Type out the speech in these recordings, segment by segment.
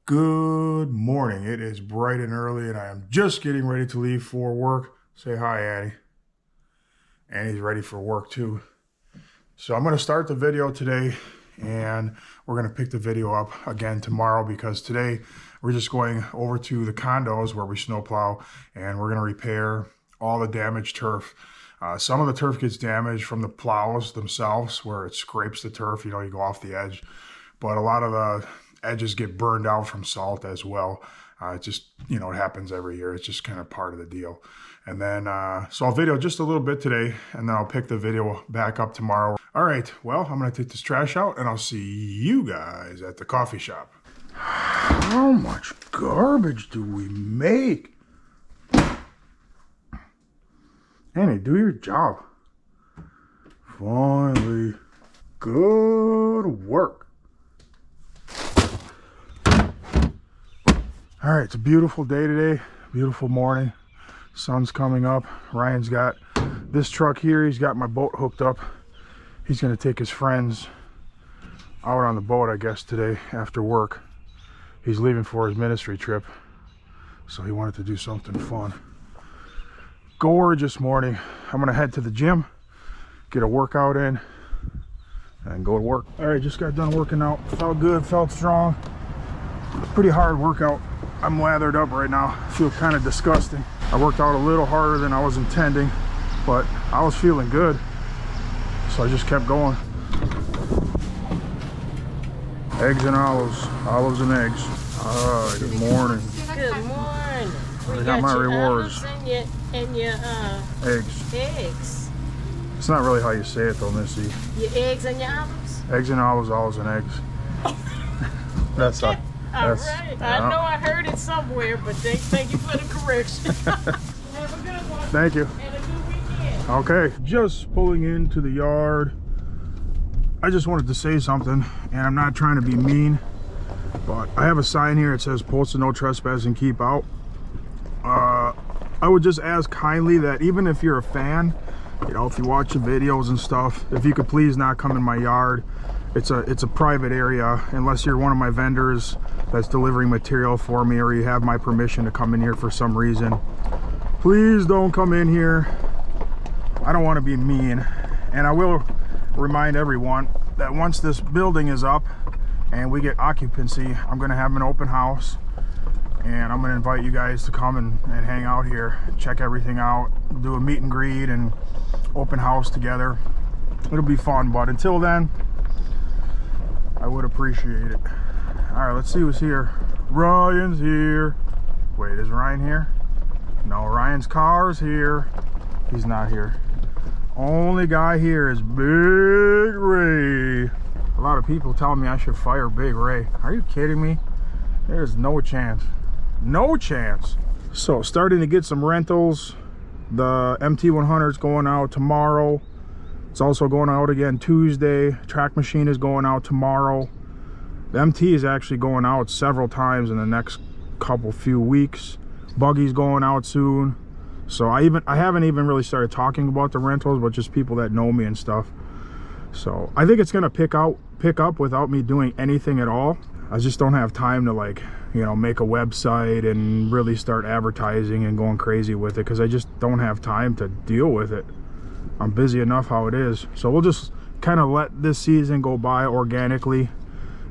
Good morning. It is bright and early, and I am just getting ready to leave for work. Say hi, Annie. Annie's ready for work too. So I'm going to start the video today, and we're going to pick the video up again tomorrow because today we're just going over to the condos where we snowplow, and we're going to repair all the damaged turf. Some of the turf gets damaged from the plows themselves where it scrapes the turf, you go off the edge. But a lot of the edges get burned out from salt as well. It just, it happens every year. It's just kind of part of the deal. And then, so I'll video just a little bit today, and then I'll pick the video back up tomorrow. All right, well, I'm going to take this trash out, and I'll see you guys at the coffee shop. How much garbage do we make? Annie, do your job. Finally, good work. All right, it's a beautiful day today, beautiful morning. Sun's coming up. Ryan's got this truck here. He's got my boat hooked up. He's gonna take his friends out on the boat, I guess, today after work. He's leaving for his ministry trip, so he wanted to do something fun. Gorgeous morning. I'm gonna head to the gym, get a workout in, and go to work. All right, just got done working out. Felt good, felt strong. Pretty hard workout. I'm lathered up right now. I feel kind of disgusting. I worked out a little harder than I was intending, but I was feeling good, so I just kept going. Eggs and olives, olives and eggs. All right, good morning. Good morning. I got my rewards. And your Eggs. eggs. It's not really how you say it though, Missy. Your eggs and your olives? Eggs and olives, olives and eggs. That's All right. yeah. I know I heard it somewhere, but thank you for the correction. Have a good one. Thank you. And a good weekend. Okay, just pulling into the yard. I just wanted to say something, and I'm not trying to be mean, but I have a sign here that says posted no trespassing, keep out. I would just ask kindly that even if you're a fan, if you watch the videos and stuff, if you could please not come in my yard. It's a private area, unless you're one of my vendors that's delivering material for me, or you have my permission to come in here for some reason. Please don't come in here. I don't want to be mean. And I will remind everyone that once this building is up and we get occupancy, I'm going to have an open house, and I'm going to invite you guys to come and hang out here, check everything out, do a meet and greet and open house together. It'll be fun, but until then, I would appreciate it. All right, let's see who's here. Ryan's here. Wait, is Ryan here? No, Ryan's car's here. He's not here. Only guy here is Big Ray. A lot of people tell me I should fire Big Ray. Are you kidding me? There's no chance. No chance. So, starting to get some rentals. The MT100 is going out tomorrow. It's also going out again Tuesday. Track machine is going out tomorrow. The MT is actually going out several times in the next few weeks. Buggy's going out soon. So I haven't even really started talking about the rentals, but just people that know me and stuff. So I think it's gonna pick up without me doing anything at all. I just don't have time to make a website and really start advertising and going crazy with it, because I just don't have time to deal with it. I'm busy enough how it is. So we'll just kind of let this season go by organically,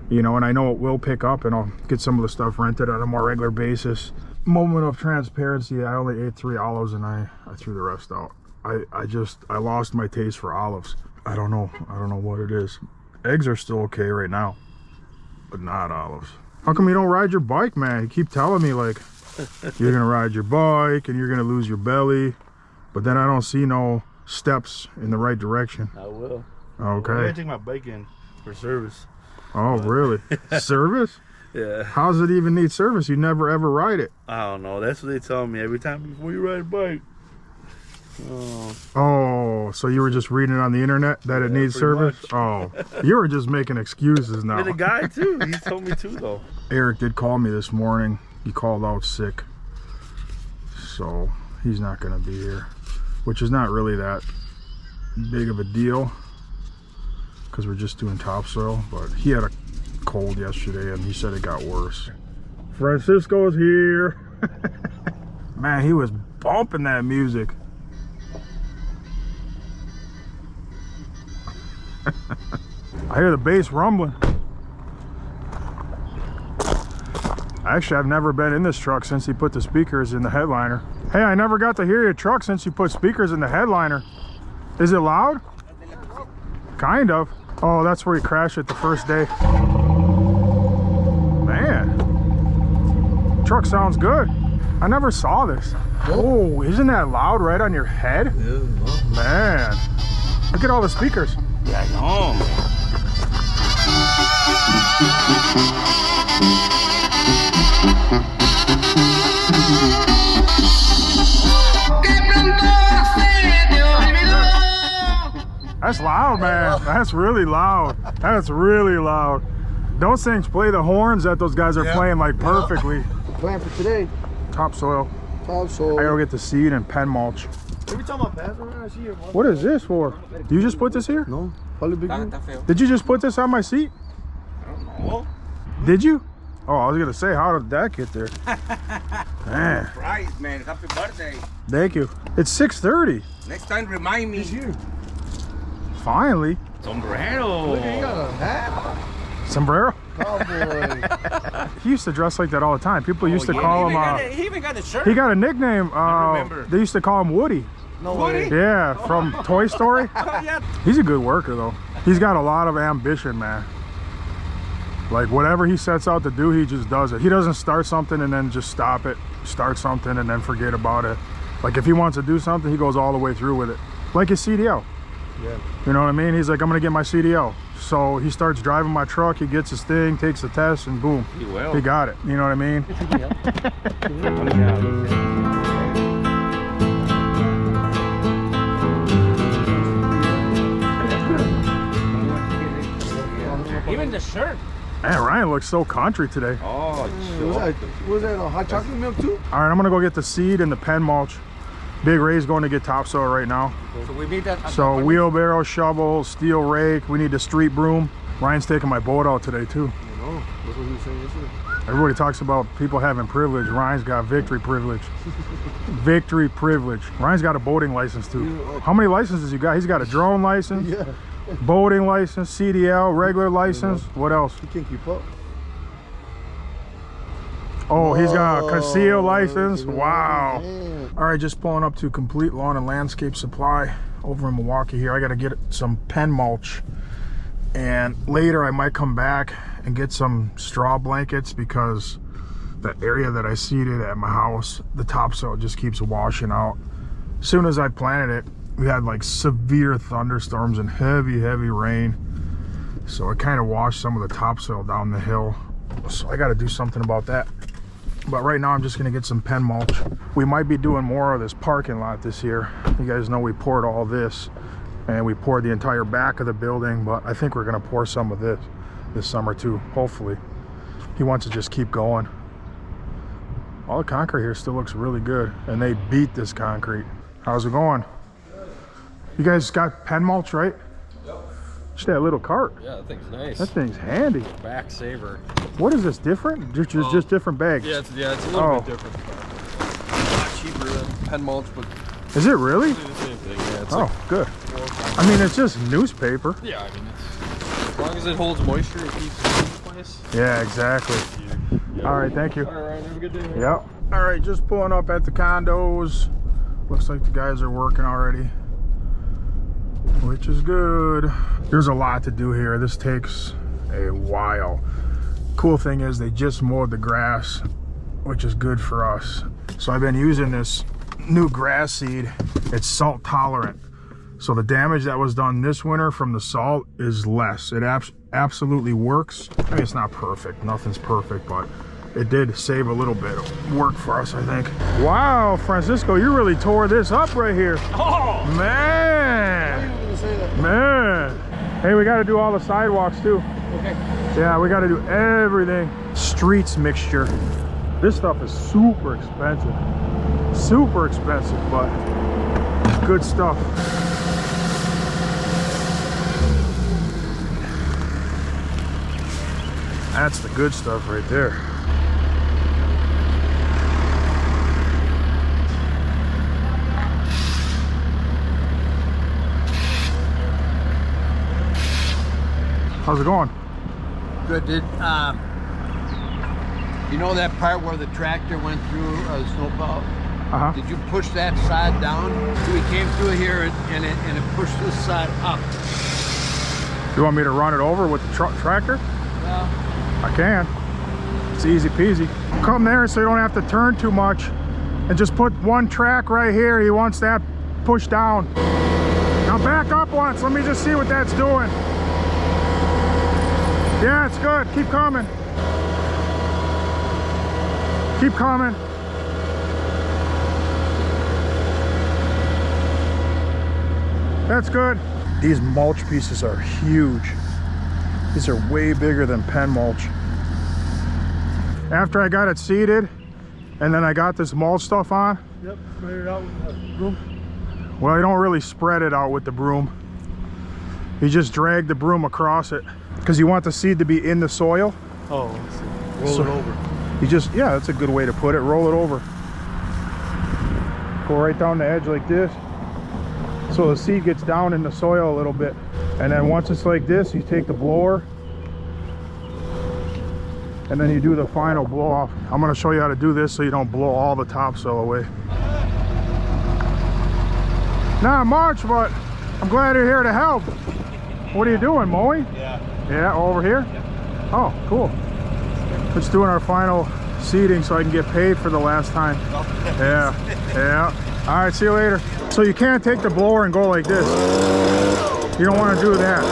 and I know it will pick up, and I'll get some of the stuff rented on a more regular basis. Moment of transparency, I only ate 3 olives and I threw the rest out. I lost my taste for olives. I don't know what it is. Eggs are still okay right now, but not olives. How come you don't ride your bike, man? You keep telling me you're gonna ride your bike and you're gonna lose your belly, but then I don't see no steps in the right direction. I will. Okay. I'm gonna take my bike in for service. Oh, really? Service? Yeah. How does it even need service? You never ever ride it. I don't know. That's what they tell me every time before you ride a bike. Oh, so you were just reading it on the internet that it needs service? Much. Oh, you were just making excuses now. And the guy too. He told me too though. Eric did call me this morning. He called out sick, so he's not going to be here, which is not really that big of a deal because we're just doing topsoil. But he had a cold yesterday and he said it got worse. Francisco's here. Man, he was bumping that music. I hear the bass rumbling. Actually, I've never been in this truck since he put the speakers in the headliner. Hey, I never got to hear your truck since you put speakers in the headliner. Is it loud? Kind of. Oh, that's where he crashed it the first day. Man, truck sounds good. I never saw this. Oh, isn't that loud right on your head? Yeah, Man, look at all the speakers. yeah, I know. That's loud, man. That's really loud. That's really loud. Those things play the horns that those guys are playing like perfectly. Plan for today. Topsoil. Topsoil. I gotta get the seed and pen mulch. Every time I pass around, I see your one. What is this for? You just put this here? No, probably big. Did you just put this on my seat? Oh, Did you? Oh, I was gonna say, how did that get there? Man, Surprise, man. Happy birthday. thank you. It's 6:30. Next time, remind me. Finally. sombrero. Look, you got a hat. Sombrero. Cowboy. He used to dress like that all the time. People used to call him. He even got a shirt. He got a nickname. remember. They used to call him Woody. No Woody? way. Yeah, from Toy Story. Yeah. He's a good worker though. He's got a lot of ambition, man. Like whatever he sets out to do, he just does it. He doesn't start something and then just stop it. Start something and then forget about it. Like if he wants to do something, he goes all the way through with it. Like his CDL. Yeah. You know what I mean? He's like, I'm gonna get my CDL. So he starts driving my truck, he gets his thing, takes the test, and boom, He will. he got it. You know what I mean? Even the shirt. Man, Ryan looks so country today. Oh, Was that a hot chocolate milk too? All right, I'm gonna go get the seed and the pen mulch. Big Ray's going to get topsoil right now. So we need that. So wheelbarrow, shovel, steel rake. We need the street broom. Ryan's taking my boat out today too. No, that's what he was saying yesterday. Everybody talks about people having privilege. Ryan's got victory privilege. Victory privilege. Ryan's got a boating license too. How many licenses you got? He's got a drone license, Yeah, boating license, CDL, regular license. What else? he can't keep up. Oh, he's got a conceal Whoa, license. look at Wow. that. All right, just pulling up to Complete Lawn and Landscape Supply over in Milwaukee here. I got to get some pen mulch. And later I might come back and get some straw blankets because the area that I seeded at my house, the topsoil just keeps washing out. As soon as I planted it, we had like severe thunderstorms and heavy rain. So it kind of washed some of the topsoil down the hill. So I got to do something about that. But right now I'm just gonna get some pen mulch. We might be doing more of this parking lot this year. You guys know we poured all this and we poured the entire back of the building, but I think we're gonna pour some of this summer too, hopefully. He wants to just keep going. All the concrete here still looks really good, and they beat this concrete. How's it going? You guys got pen mulch, right? Yep. Just that little cart. Yeah, that thing's nice. That thing's handy. Back saver. What is this, different? Just different bags? Yeah, it's a little bit different. A lot cheaper than pen mulch, but Is it really? do the same thing. Yeah, it's Oh, like good. 4 or 5. I mean, it's just newspaper. Yeah, I mean, it's, as long as it holds moisture, it keeps it in place. Yeah, exactly. Yeah. All right, thank you. All right, have a good day. Man. Yep. All right, just pulling up at the condos. Looks like the guys are working already, which is good. There's a lot to do here. This takes a while. Cool thing is they just mowed the grass, which is good for us. So I've been using this new grass seed. It's salt tolerant. So the damage that was done this winter from the salt is less. It absolutely works. I mean, it's not perfect. Nothing's perfect, but it did save a little bit of work for us, I think. Wow, Francisco, you really tore this up right here. Oh, Man, I was gonna say that. man. Hey, we got to do all the sidewalks too. okay. Yeah, we got to do everything. Streets mixture. This stuff is super expensive. Super expensive, but good stuff. That's the good stuff right there. How's it going? Good. You know that part where the tractor went through the snowplow? Uh-huh. Did you push that side down? So we came through here and it pushed this side up. You want me to run it over with the tractor? Well, I can. It's easy peasy. Come there so you don't have to turn too much, and just put one track right here. He wants that pushed down. Now back up once. Let me just see what that's doing. Yeah, it's good. Keep coming. Keep coming. That's good. These mulch pieces are huge. These are way bigger than pen mulch. After I got it seeded, and then I got this mulch stuff on. Yep, spread it out with the broom. Well, you don't really spread it out with the broom. You just drag the broom across it, because you want the seed to be in the soil. Oh, let's see. Roll it over. You just, yeah, that's a good way to put it. Roll it over. Go right down the edge like this, so the seed gets down in the soil a little bit. And then once it's like this, you take the blower, and then you do the final blow off. I'm going to show you how to do this so you don't blow all the topsoil away. Not much, but I'm glad you're here to help. What are you doing, mowing? Yeah. Yeah, over here? Yeah. Oh, cool. Just doing our final seeding so I can get paid for the last time. Yeah, yeah. All right, see you later. So you can't take the blower and go like this. You don't want to do that.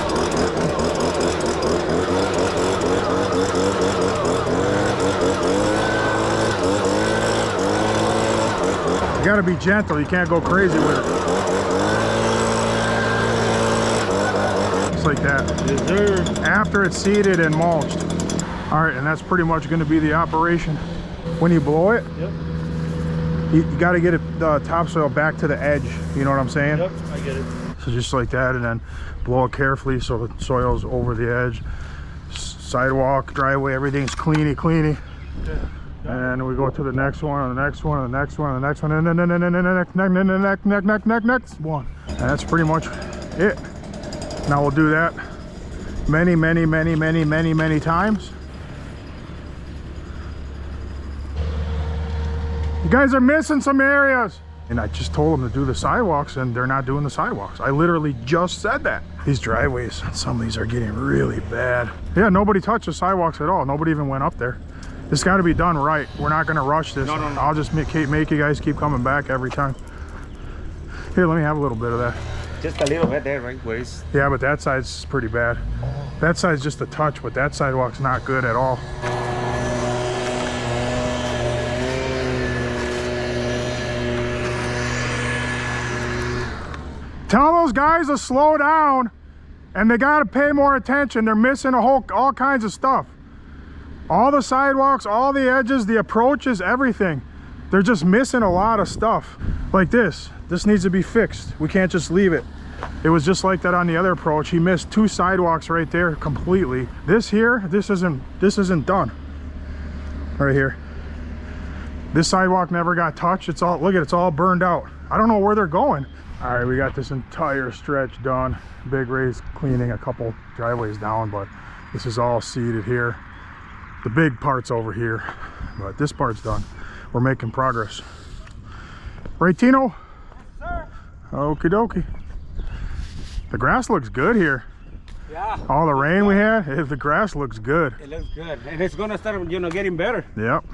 You got to be gentle. You can't go crazy with it. Just like that. Yes, sir. After it's seeded and mulched. All right, and that's pretty much going to be the operation. When you blow it, Yep. you got to get the topsoil back to the edge. You know what I'm saying? Yep, I get it. So just like that, and then blow it carefully so the soil's over the edge. Sidewalk, driveway, everything's cleany. And we go to the next one, and the next one, and the next one, and the next one, and then the next one. And that's pretty much it. Now we'll do that many times. You guys are missing some areas. And I just told them to do the sidewalks, and they're not doing the sidewalks. I literally just said that. These driveways, some of these are getting really bad. Yeah, nobody touched the sidewalks at all. Nobody even went up there. This got to be done right. We're not going to rush this. No. I'll just make you guys keep coming back every time. Here, let me have a little bit of that. Just a little bit there, right? Where is? Yeah, but that side's pretty bad. That side's just a touch, but that sidewalk's not good at all. Tell those guys to slow down, and they got to pay more attention. They're missing all kinds of stuff. All the sidewalks, all the edges, the approaches, everything. They're just missing a lot of stuff. Like this. This needs to be fixed. We can't just leave it. It was just like that on the other approach. He missed 2 sidewalks right there completely. This here, this isn't done. Right here. This sidewalk never got touched. It's all, look at it, it's all burned out. I don't know where they're going. All right, we got this entire stretch done. Big Ray's cleaning a couple driveways down, but this is all seeded here. The big part's over here, but this part's done. We're making progress. Right, Tino? Yes, sir. Okie dokie. The grass looks good here. Yeah. All the rain we had, the grass looks good. It looks good, and it's gonna start, getting better. Yep.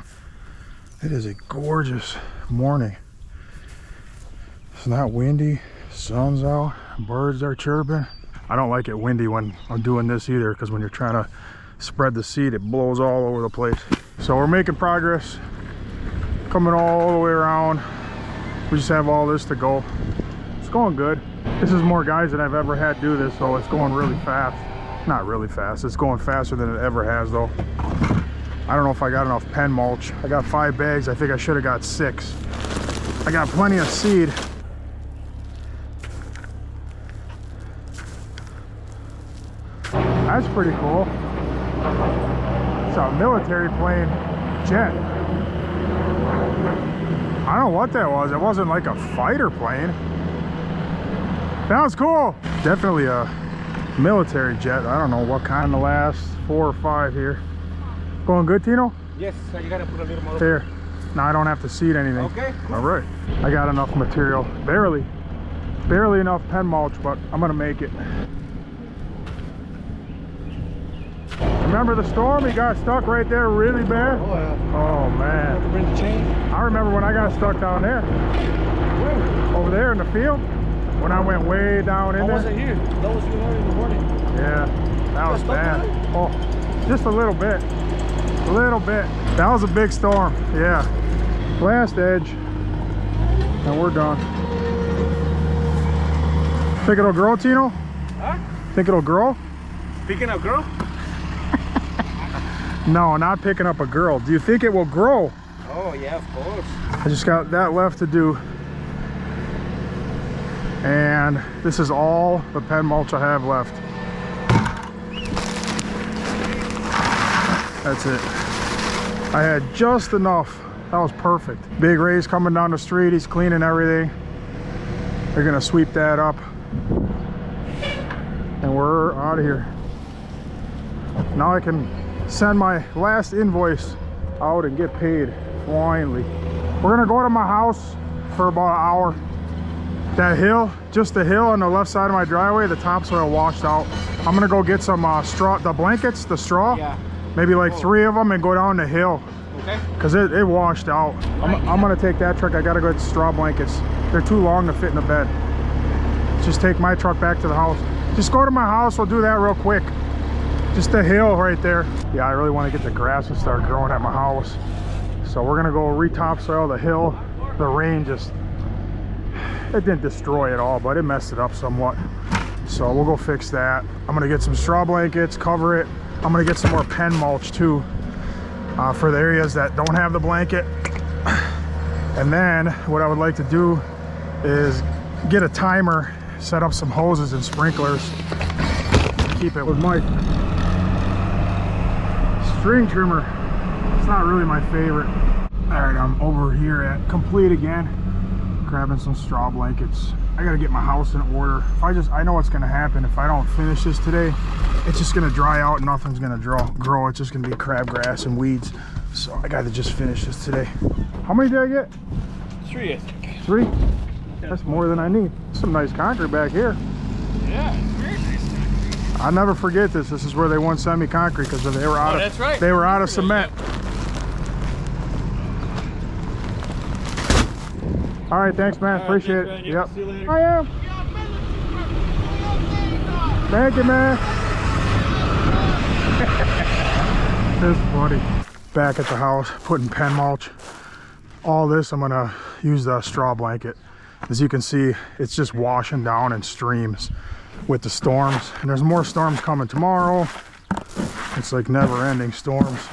It is a gorgeous morning. It's not windy, sun's out, birds are chirping. I don't like it windy when I'm doing this either, because when you're trying to spread the seed, it blows all over the place. So we're making progress, coming all the way around. We just have all this to go. It's going good. This is more guys than I've ever had do this, so it's going really fast. Not really fast, it's going faster than it ever has though. I don't know if I got enough pen mulch. I got 5 bags, I think I should have got 6. I got plenty of seed. That's pretty cool. It's a military plane jet. I don't know what that was. It wasn't like a fighter plane. That was cool. Definitely military jet. I don't know what kind. The last 4 or 5 here. Going good, Tino? Yes, so you gotta put a little more. Here. Now I don't have to seed anything. Okay. All right. I got enough material. Barely enough pen mulch, but I'm gonna make it. Remember the storm? He got stuck right there really bad. Oh, yeah. Oh man. Bring the chain. I remember when I got stuck down there. Over there in the field. When I went way down in I there. wasn't here. That was you in the morning. Yeah, that was stuck bad. there? Oh, just a little bit. A little bit. That was a big storm. Yeah. Last edge. And we're done. Think it'll grow, Tino? Huh? Think it'll grow? Picking up, girl? No, not picking up a girl. Do you think it will grow? Oh, yeah, of course. I just got that left to do. And this is all the pen mulch I have left. That's it. I had just enough. That was perfect. Big Ray's coming down the street. He's cleaning everything. They're gonna sweep that up. And we're out of here. Now I can send my last invoice out and get paid finally. We're gonna go to my house for about an hour. That hill, just the hill on the left side of my driveway, the topsoil washed out. I'm gonna go get some straw, the blankets, the straw. Yeah. Maybe like 3 of them and go down the hill. Okay. Cause it washed out. I'm gonna take that truck. I gotta go get straw blankets. They're too long to fit in the bed. Just take my truck back to the house. Just go to my house, we'll do that real quick. Just the hill right there. Yeah, I really want to get the grass and start growing at my house. So we're gonna go re-topsoil the hill. The rain just, it didn't destroy it all, but it messed it up somewhat. So we'll go fix that. I'm gonna get some straw blankets, cover it. I'm gonna get some more pen mulch too, for the areas that don't have the blanket. And then what I would like to do is get a timer, set up some hoses and sprinklers, keep it with my string trimmer. It's not really my favorite. All right, I'm over here at Complete again, grabbing some straw blankets. I gotta get my house in order. I know what's gonna happen if I don't finish this today. It's just gonna dry out and nothing's gonna grow. It's just gonna be crabgrass and weeds. So I gotta just finish this today. How many did I get? 3, I think. 3? That's more than I need. Some nice concrete back here. Yeah, it's very nice. I'll never forget this. This is where they won semi-concrete because they were out of. That's right. They were out of cement. All right, thanks, man. Appreciate it. Yep. See you later. I am. Thank you, man. That's funny. Back at the house, putting pen mulch. All this, I'm gonna use the straw blanket. As you can see, it's just washing down in streams with the storms. And there's more storms coming tomorrow. It's like never-ending storms.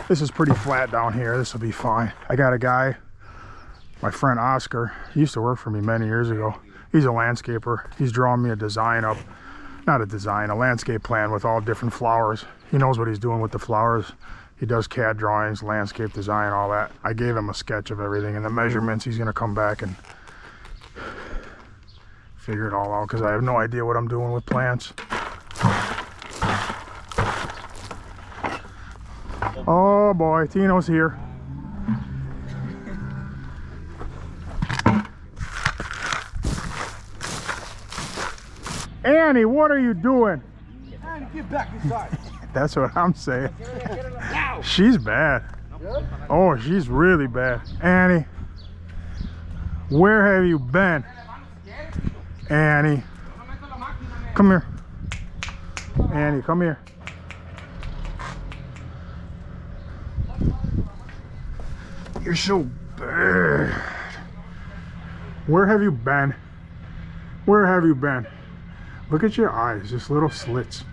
This is pretty flat down here. This will be fine. I got a guy, my friend Oscar. He used to work for me many years ago. He's a landscaper. He's drawing me a design up. Not a design, a landscape plan with all different flowers. He knows what he's doing with the flowers. He does CAD drawings, landscape design, all that. I gave him a sketch of everything and the measurements. He's gonna come back and figure it all out because I have no idea what I'm doing with plants. Oh boy, Tino's here. Annie, what are you doing? Get back inside. That's what I'm saying. She's bad. Oh, she's really bad. Annie, where have you been? Annie, come here. Annie, come here. You're so bad. Where have you been? Where have you been? Look at your eyes, just little slits.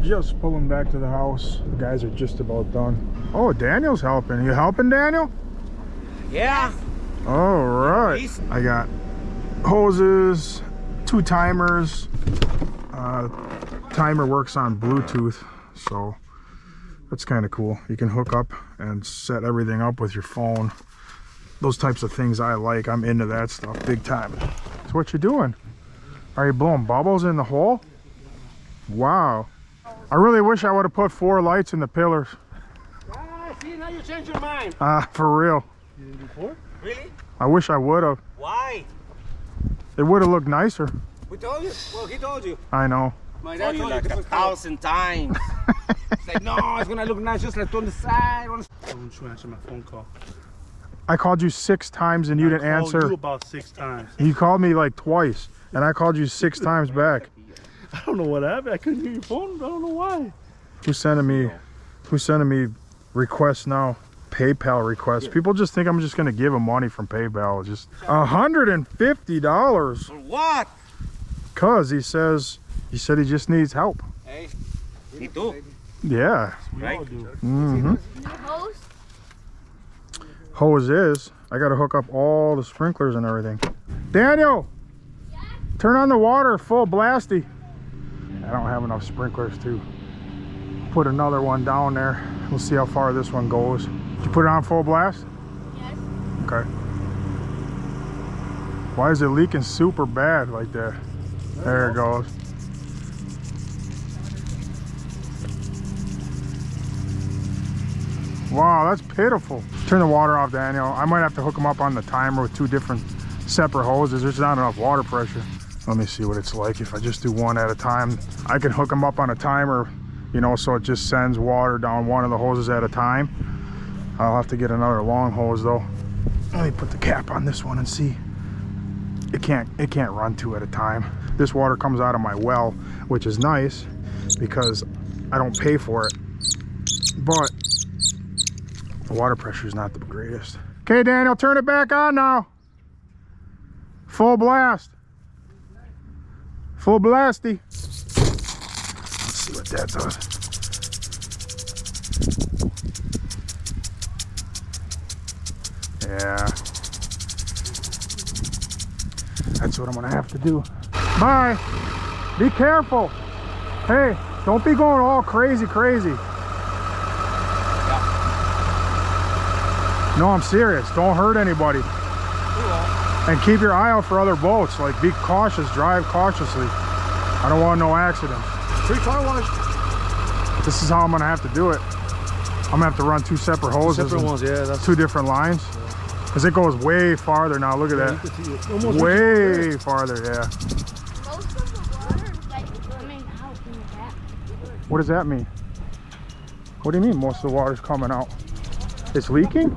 Just pulling back to the house. The guys are just about done. Oh, Daniel's helping. You helping, Daniel? Yeah. All right. I got hoses, 2 timers. Timer works on Bluetooth, so that's kind of cool. You can hook up and set everything up with your phone. Those types of things I like. I'm into that stuff big time. So what you doing? Are you blowing bubbles in the hole? Wow. I really wish I would have put 4 lights in the pillars. Ah, see, now you change your mind. For real. You did before? Really? I wish I would have. Why? It would have looked nicer. Who told you? Well, he told you. I know. My dad told you like 1,000 times. It's like, no, it's gonna look nice just like on the side. I want you to answer my phone call. I called you 6 times and you didn't I called answer. you about 6 times. You called me like twice and I called you 6 times back. I don't know what happened. I couldn't hear your phone. I don't know why. Who's sending me requests now? PayPal requests. People just think I'm just gonna give them money from PayPal. Just $150. For what? Cause he said he just needs help. Hey, me too. Yeah. We all do. Mm-hmm. Hose is. I gotta hook up all the sprinklers and everything. Daniel! Yeah? Turn on the water full blasty. I don't have enough sprinklers to put another one down there. We'll see how far this one goes. Did you put it on full blast? Yes. Okay. Why is it leaking super bad like that? There it goes. Wow, that's pitiful. Turn the water off, Daniel. I might have to hook them up on the timer with 2 different separate hoses. There's not enough water pressure. Let me see what it's like if I just do one at a time. I can hook them up on a timer, you know, so it just sends water down one of the hoses at a time. I'll have to get another long hose though. Let me put the cap on this one and see. It can't run 2 at a time. This water comes out of my well, which is nice because I don't pay for it. But the water pressure is not the greatest. Okay, Daniel, turn it back on now. Full blast. Full blasty. Let's see what that does. Yeah. That's what I'm gonna have to do. Bye. Be careful. Hey, don't be going all crazy. No, I'm serious. Don't hurt anybody. And keep your eye out for other boats. Like, be cautious. Drive cautiously. I don't want no accidents. Free car wash. This is how I'm going to have to do it. I'm going to have to run 2 separate hoses. Separate ones, yeah. That's 2 different lines. Because it goes way farther now. Look at that. Way farther, yeah. Most of the water is like coming out in the back. What does that mean? What do you mean most of the water's coming out? It's leaking?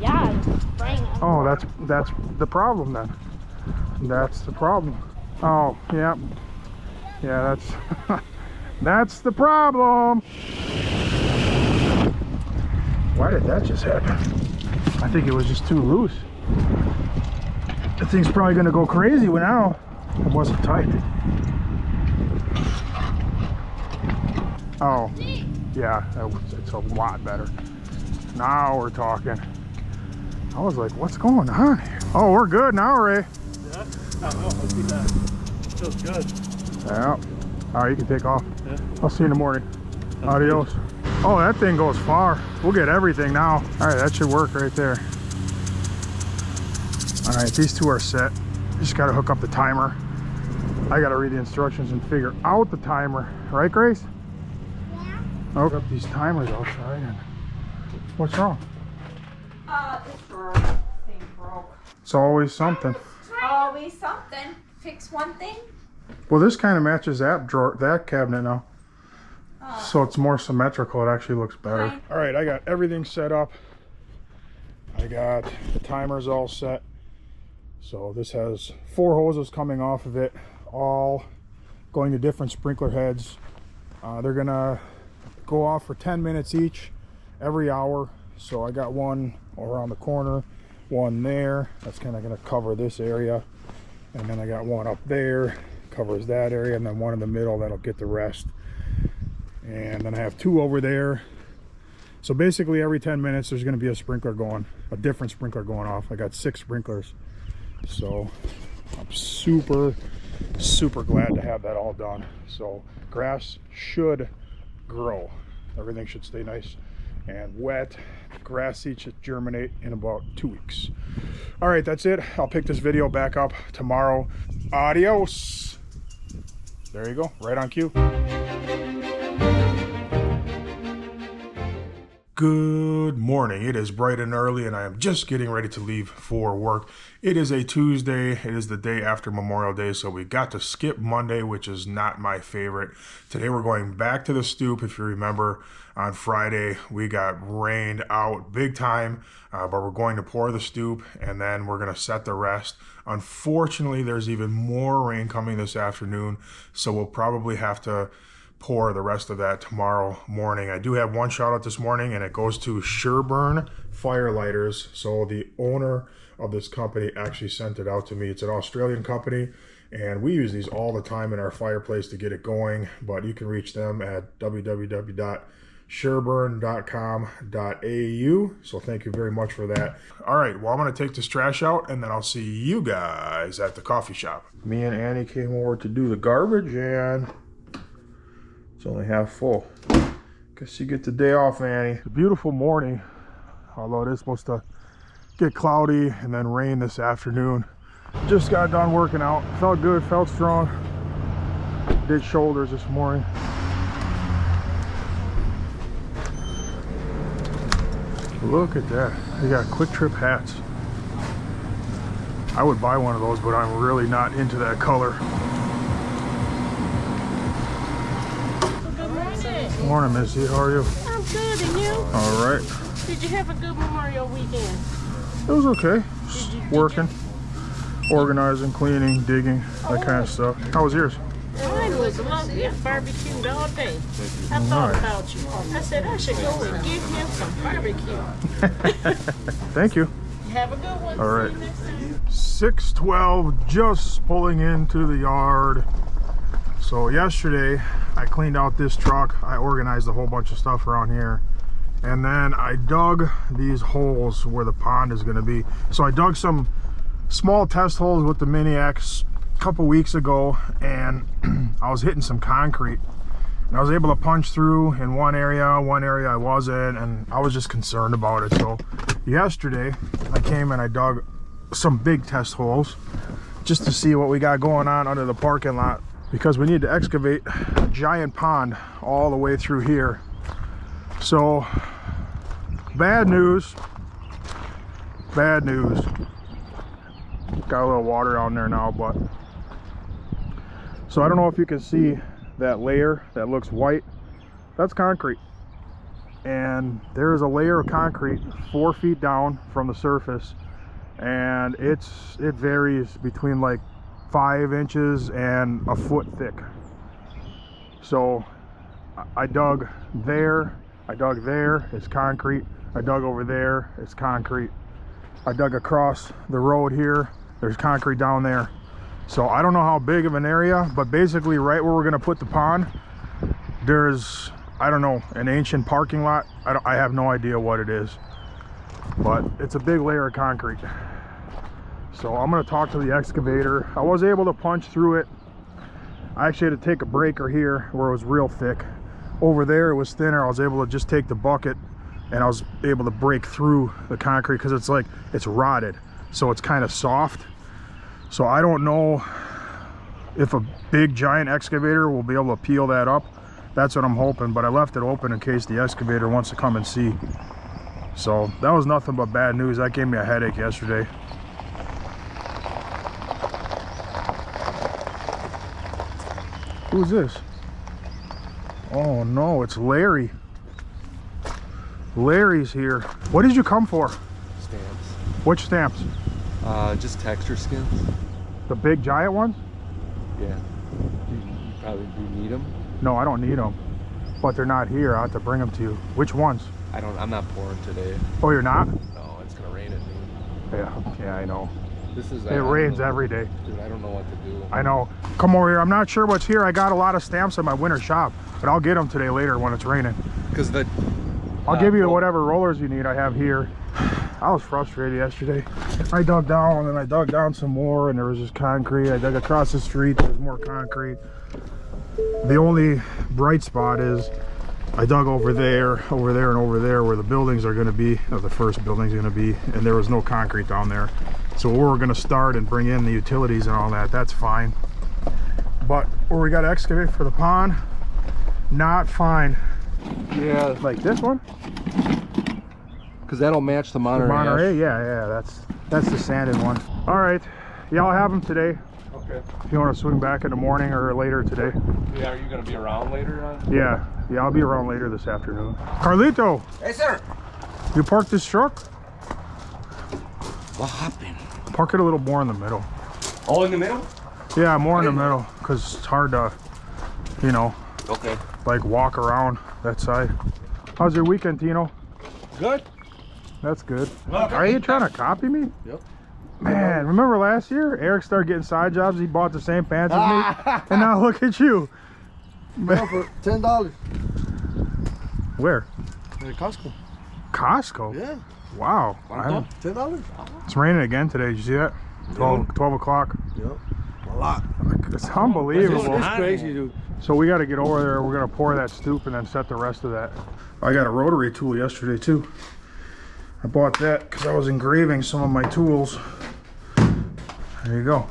Yeah, it's spraying. Oh, that's the problem then. That's the problem. Oh, yeah. Yeah, that's that's the problem. Why did that just happen? I think it was just too loose. The thing's probably gonna go crazy now. It wasn't tight. Oh, yeah, it's a lot better. Now we're talking. I was like, what's going on here? Oh, we're good now, Ray. Yeah? Oh, let's see that. Feels good. Yeah. All right, you can take off. Yeah. I'll see you in the morning. Adios. Oh, that thing goes far. We'll get everything now. All right, that should work right there. All right, these 2 are set. Just got to hook up the timer. I got to read the instructions and figure out the timer. Right, Grace? Yeah. Hook up these timers outside. And what's wrong? This drawer thing broke. It's always something. Always something. Fix one thing. Well, this kind of matches that drawer, that cabinet now. So it's more symmetrical. It actually looks better. Fine. All right, I got everything set up. I got the timers all set. So this has 4 hoses coming off of it, all going to different sprinkler heads. They're gonna go off for 10 minutes each every hour. So I got one around the corner, one there. That's kind of gonna cover this area. And then I got one up there, covers that area, and then one in the middle that'll get the rest. And then I have 2 over there. So basically every 10 minutes there's going to be a sprinkler going, a different sprinkler going off. I got 6 sprinklers. So I'm super glad to have that all done. So grass should grow. Everything should stay nice and wet. Grass seed should germinate in about 2 weeks. All right, that's it. I'll pick this video back up tomorrow. Adios. there you go, right on cue. Good morning. It is bright and early and I am just getting ready to leave for work. It is a Tuesday. It is the day after Memorial Day, so we got to skip Monday, which is not my favorite. Today we're going back to the stoop. If you remember, on Friday we got rained out big time, but we're going to pour the stoop and then we're going to set the rest. Unfortunately, there's even more rain coming this afternoon, so we'll probably have to pour the rest of that tomorrow morning. I do have one shout out this morning and it goes to Sherburne Firelighters. So the owner of this company actually sent it out to me. It's an Australian company and we use these all the time in our fireplace to get it going, but you can reach them at www.sherburne.com.au. So thank you very much for that. All right, well, I'm going to take this trash out and then I'll see you guys at the coffee shop. Me and Annie came over to do the garbage and it's only half full. Guess you get the day off, Annie. It's a beautiful morning, although it is supposed to get cloudy and then rain this afternoon. Just got done working out. Felt good, felt strong. Did shoulders this morning. Look at that. They got Quick Trip hats. I would buy one of those, but I'm really not into that color. Morning, Missy. How are you? I'm good, and you? All right. Did you have a good Memorial weekend? It was okay. Just working, organizing, cleaning, digging, that kind of stuff. How was yours? Mine was lovely. I barbecued all day. I thought about you. I said I should go and give him some barbecue. Thank you. Have a good one. All right. See you next time. 6:12, just pulling into the yard. So yesterday I cleaned out this truck. I organized a whole bunch of stuff around here. And then I dug these holes where the pond is gonna be. So I dug some small test holes with the Mini X a couple weeks ago and I was hitting some concrete. And I was able to punch through in one area I wasn't, and I was just concerned about it. So yesterday I came and I dug some big test holes just to see what we got going on under the parking lot, because we need to excavate a giant pond all the way through here. So bad news, got a little water down there now, but so I don't know if you can see that layer that looks white. That's concrete, and there's a layer of concrete 4 feet down from the surface, and it varies between like 5 inches and a foot thick. So I dug there, it's concrete. I dug over there, it's concrete. I dug across the road here, there's concrete down there. So I don't know how big of an area, but basically right where we're gonna put the pond, there's, I don't know, an ancient parking lot. I have no idea what it is, but it's a big layer of concrete. So I'm gonna talk to the excavator. I was able to punch through it. I actually had to take a breaker here where it was real thick. Over there it was thinner. I was able to just take the bucket and I was able to break through the concrete because it's like, it's rotted. So it's kind of soft. So I don't know if a big giant excavator will be able to peel that up. That's what I'm hoping, but I left it open in case the excavator wants to come and see. So that was nothing but bad news. That gave me a headache yesterday. Who's this? Oh no, it's Larry. Larry's here. What did you come for? Stamps. Which stamps? Just texture skins. The big giant ones? Yeah. You probably do need them. No, I don't need them. But they're not here. I have to bring them to you. Which ones? I'm not pouring today. Oh, you're not? No, it's gonna rain at noon. Yeah, I know. It rains every day. Dude, I don't know what to do. I know. Come over here. I'm not sure what's here. I got a lot of stamps in my winter shop, but I'll get them today later when it's raining. Because I'll give you whatever rollers you need I have here. I was frustrated yesterday. I dug down and I dug down some more and there was just concrete. I dug across the street, there's more concrete. The only bright spot is I dug over there, and over there where the buildings are gonna be, or the first building's gonna be, and there was no concrete down there. So we're gonna start and bring in the utilities and all that, that's fine. But where we got to excavate for the pond. Not fine. Yeah, Like this one? because that'll match the Monterey. Monterey, yeah, that's the sanded one. All right, yeah, I'll have them today. Okay. If you want to swing back in the morning or later today. Yeah, are you gonna be around later? Yeah, I'll be around later this afternoon. Carlito, Hey, sir. you parked this truck? What happened? Park it a little more in the middle. Oh, in the middle? Yeah, more in the middle, because it's hard to, you know, Okay. like walk around that side. How's your weekend, Tino? Good. That's good. Are you trying to copy me? Yep. Man, remember last year? Eric started getting side jobs. He bought the same pants as me. And now look at you. No, for $10 Where? at Costco. Costco? Yeah. Wow. $10. It's raining again today. Did you see that? 12 o'clock. Yep. A lot. It's unbelievable. It's crazy, dude. So we got to get over there. We're going to pour that stoop and then set the rest of that. I got a rotary tool yesterday too. I bought that because I was engraving some of my tools. There you go.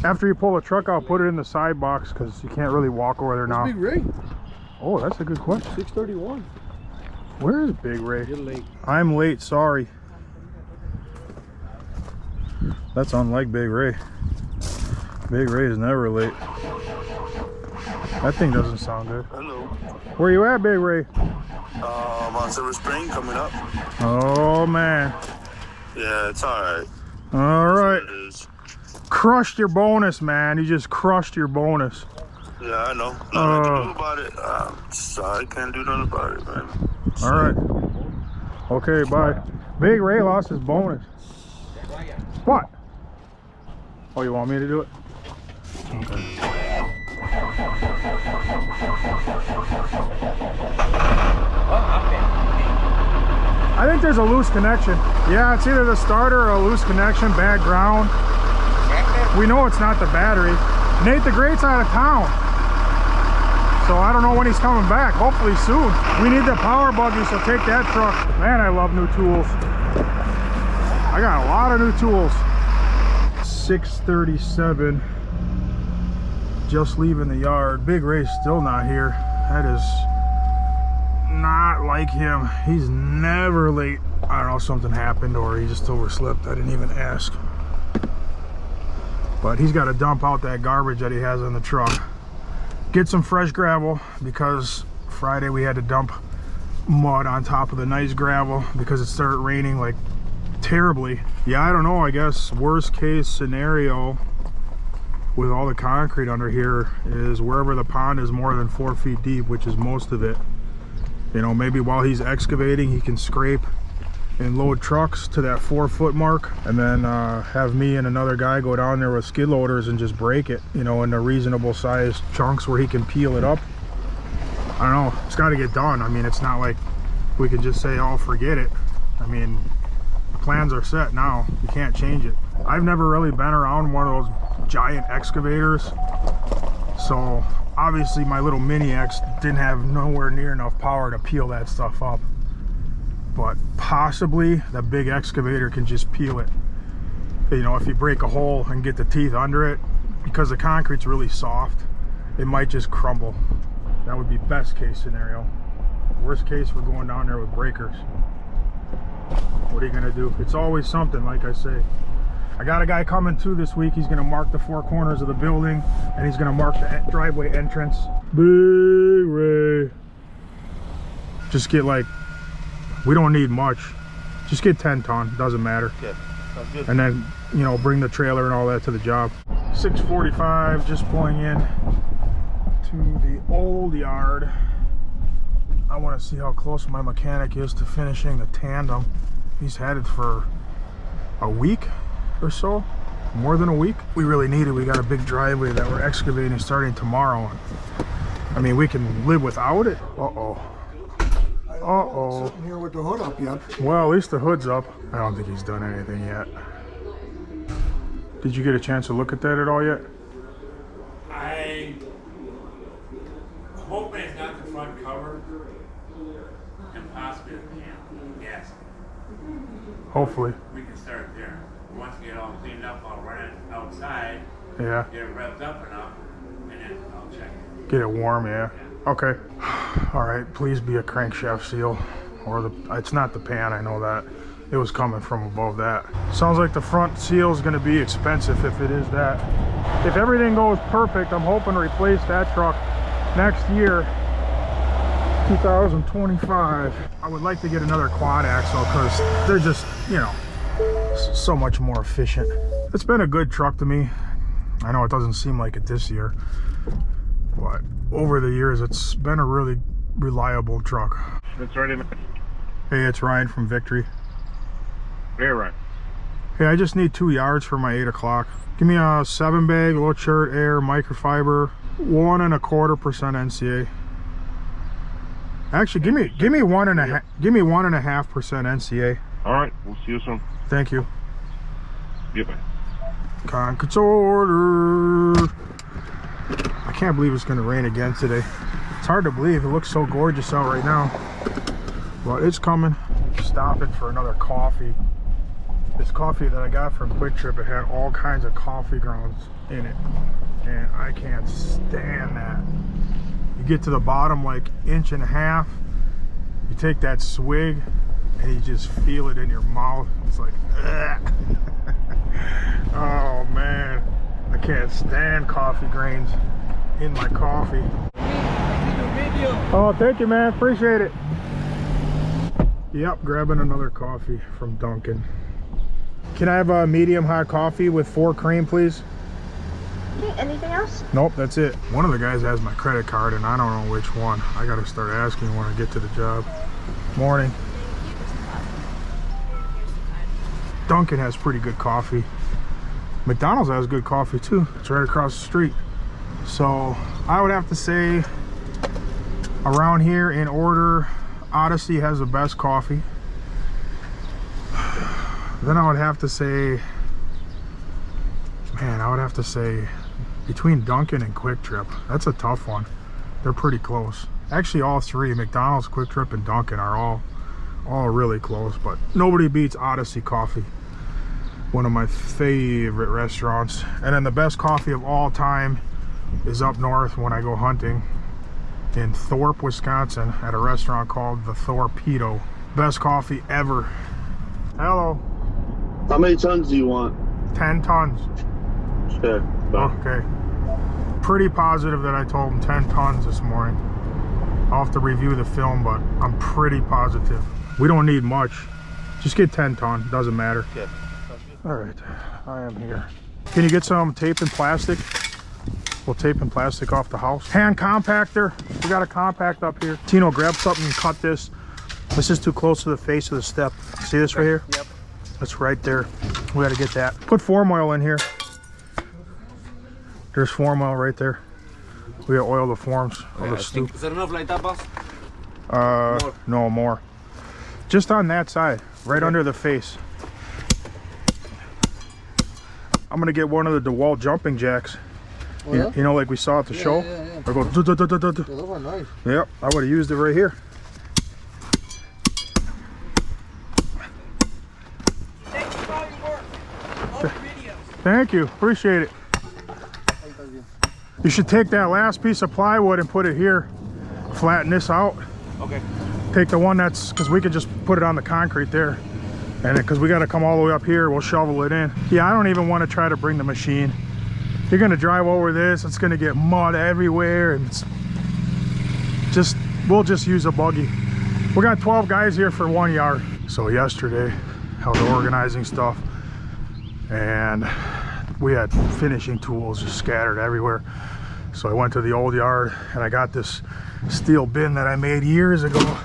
After you pull the truck out, put it in the side box because you can't really walk over there now. Big Ray. Oh, that's a good question. 631. Where is Big Ray? You're late. I'm late, sorry. That's unlike Big Ray. Big Ray is never late. That thing doesn't sound good. Hello. Where you at, Big Ray? I'm on Silver Spring coming up. Oh, man. Yeah, it's alright. All right. It is. Crushed your bonus, man. You just crushed your bonus. Yeah, I know. Nothing to do about it. I can't do nothing about it, man. All right. Okay, bye. Big Ray lost his bonus. What? Oh, you want me to do it? Okay. I think there's a loose connection. Yeah, it's either the starter or a loose connection, bad ground. We know it's not the battery. Nate the Great's out of town, so I don't know when he's coming back. Hopefully soon. We need the power buggy, so take that truck. Man, I love new tools. I got a lot of new tools. 6:37. Just leaving the yard. Big Ray's still not here. That is not like him. He's never late. I don't know, something happened or he just overslept. I didn't even ask. But he's got to dump out that garbage that he has on the truck. Get some fresh gravel because Friday we had to dump mud on top of the nice gravel because it started raining like terribly. Yeah, I don't know, I guess worst case scenario with all the concrete under here is wherever the pond is more than 4 feet deep, which is most of it. You know, maybe while he's excavating he can scrape and load trucks to that 4 foot mark and then have me and another guy go down there with skid loaders and just break it, you know, into reasonable sized chunks where he can peel it up. I don't know, it's got to get done. I mean, it's not like we can just say, oh, forget it. I mean, the plans are set now, you can't change it. I've never really been around one of those giant excavators, so obviously my little mini X didn't have nowhere near enough power to peel that stuff up. But possibly the big excavator can just peel it. You know, if you break a hole and get the teeth under it, because the concrete's really soft, it might just crumble. That would be best case scenario. Worst case, we're going down there with breakers. What are you gonna do? It's always something, like I say. I got a guy coming too this week. He's gonna mark the 4 corners of the building and he's gonna mark the driveway entrance. Big Ray. Just get like, we don't need much. Just get 10 ton, doesn't matter. Yeah, sounds good. And then, you know, bring the trailer and all that to the job. 6:45, just pulling in to the old yard. I want to see how close my mechanic is to finishing the tandem. He's had it for a week or so, more than a week. We really need it. We got a big driveway that we're excavating starting tomorrow. I mean, we can live without it. Uh-oh. Uh-oh. Sitting here with the hood up yet. Well, at least the hood's up. I don't think he's done anything yet. Did you get a chance to look at that at all yet? I'm hoping it's not the front cover. cover and possibly the pan, gas. Hopefully. We can start there. Once we get all cleaned up, I'll run it outside. Yeah. Get it revved up enough, and then I'll check it. Get it warm, yeah. Okay. All right, please be a crankshaft seal. Or it's not the pan, I know that. It was coming from above that. Sounds like the front seal is gonna be expensive if it is that. If everything goes perfect, I'm hoping to replace that truck next year, 2025. I would like to get another quad axle because they're just, you know, so much more efficient. It's been a good truck to me. I know it doesn't seem like it this year, but over the years, it's been a really reliable truck. That's right in. Hey, it's Ryan from Victory. Hey, Ryan. Hey, I just need 2 yards for my 8 o'clock. Give me a 7-bag, low shirt, air, microfiber, 1.25% NCA. Actually, give me 1.5% NCA. All right, we'll see you soon. Thank you. Goodbye. Concrete order. I can't believe it's gonna rain again today. It's hard to believe. It looks so gorgeous out right now, but it's coming. Stopping for another coffee. This coffee that I got from Quick Trip, it had all kinds of coffee grounds in it, and I can't stand that. You get to the bottom like 1.5 inches, you take that swig and you just feel it in your mouth. It's like, ugh. Oh man, I can't stand coffee grains in my coffee. Oh, thank you, man, appreciate it. Yep, grabbing another coffee from Dunkin'. Can I have a medium hot coffee with 4 cream, please? Okay, anything else? Nope, that's it. One of the guys has my credit card and I don't know which one. I gotta start asking when I get to the job. Morning. Dunkin' has pretty good coffee. McDonald's has good coffee too. It's right across the street. So I would have to say around here in order, Odyssey has the best coffee. Then I would have to say, man, I would have to say between Dunkin' and Quick Trip. That's a tough one. They're pretty close. Actually, all three, McDonald's, Quick Trip, and Dunkin' are all really close, but nobody beats Odyssey Coffee. One of my favorite restaurants. And then the best coffee of all time is up north when I go hunting in Thorpe, Wisconsin, at a restaurant called the Torpedo. Best coffee ever. Hello. How many tons do you want? 10 tons. Sure. Okay. Pretty positive that I told him 10 tons this morning. I'll have to review the film, but I'm pretty positive. We don't need much. Just get 10 ton, doesn't matter. Okay. All right, I am here. Can you get some tape and plastic? We'll tape and plastic off the house. Hand compactor, we got a compact up here. Tino, grab something and cut this. This is too close to the face of the step. See this right here? Yep. That's right there. We gotta get that. Put form oil in here. There's form oil right there. We gotta oil the forms of the stoop. Is that enough like that, boss? More. No, more. Just on that side, right under the face. I'm gonna get one of the DeWalt jumping jacks. Oh, yeah? You know, like we saw at the show? Yeah. Or go duh, duh, duh, duh, duh, duh. Yeah, those were nice. Yep, I would have used it right here. Thank you for all your work. All the videos. Thank you, appreciate it. You should take that last piece of plywood and put it here. Flatten this out. Okay. Take the one that's, because we could just put it on the concrete there. And because we got to come all the way up here, we'll shovel it in. Yeah, I don't even want to try to bring the machine. You're going to drive over this, it's going to get mud everywhere. And it's just, we'll just use a buggy. We got 12 guys here for 1 yard. So yesterday, I was organizing stuff. And we had finishing tools just scattered everywhere. So I went to the old yard and I got this steel bin that I made years ago.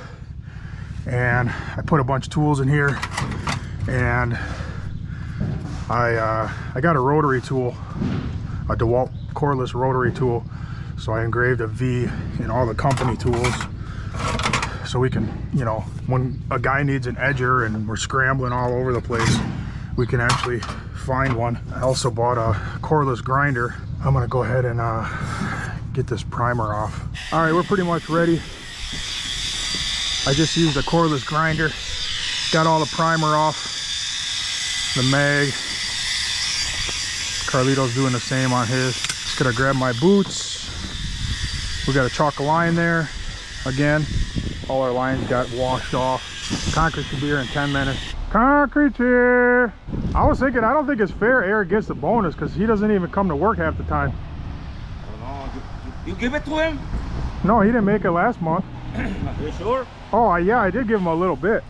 And I put a bunch of tools in here. And I got a rotary tool, a DeWalt cordless rotary tool. So I engraved a V in all the company tools. So we can, you know, when a guy needs an edger and we're scrambling all over the place, we can actually find one. I also bought a cordless grinder. I'm gonna go ahead and get this primer off. All right, we're pretty much ready. I just used a cordless grinder. Got all the primer off, the mag. Carlito's doing the same on his. Just gonna grab my boots. We got a chalk a line there. Again, all our lines got washed off. Concrete should be here in 10 minutes. Concrete's here. I was thinking, I don't think it's fair Eric gets the bonus because he doesn't even come to work half the time. Oh, no. You give it to him? No, he didn't make it last month. You sure? Oh, yeah, I did give him a little bit.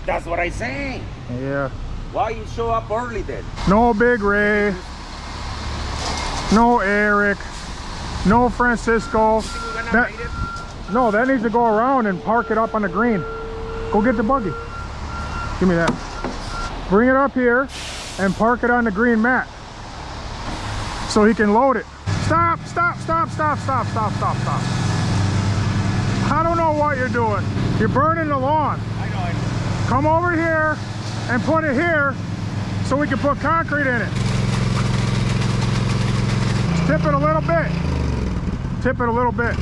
That's what I say. Yeah. Why you show up early then? No Big Ray. No Eric. No Francisco. No, that needs to go around and park it up on the green. Go get the buggy. Give me that. Bring it up here and park it on the green mat so he can load it. Stop, stop, stop, stop, stop, stop, stop, stop. I don't know what you're doing. You're burning the lawn. I know. Come over here and put it here so we can put concrete in it. Tip it a little bit. Tip it a little bit.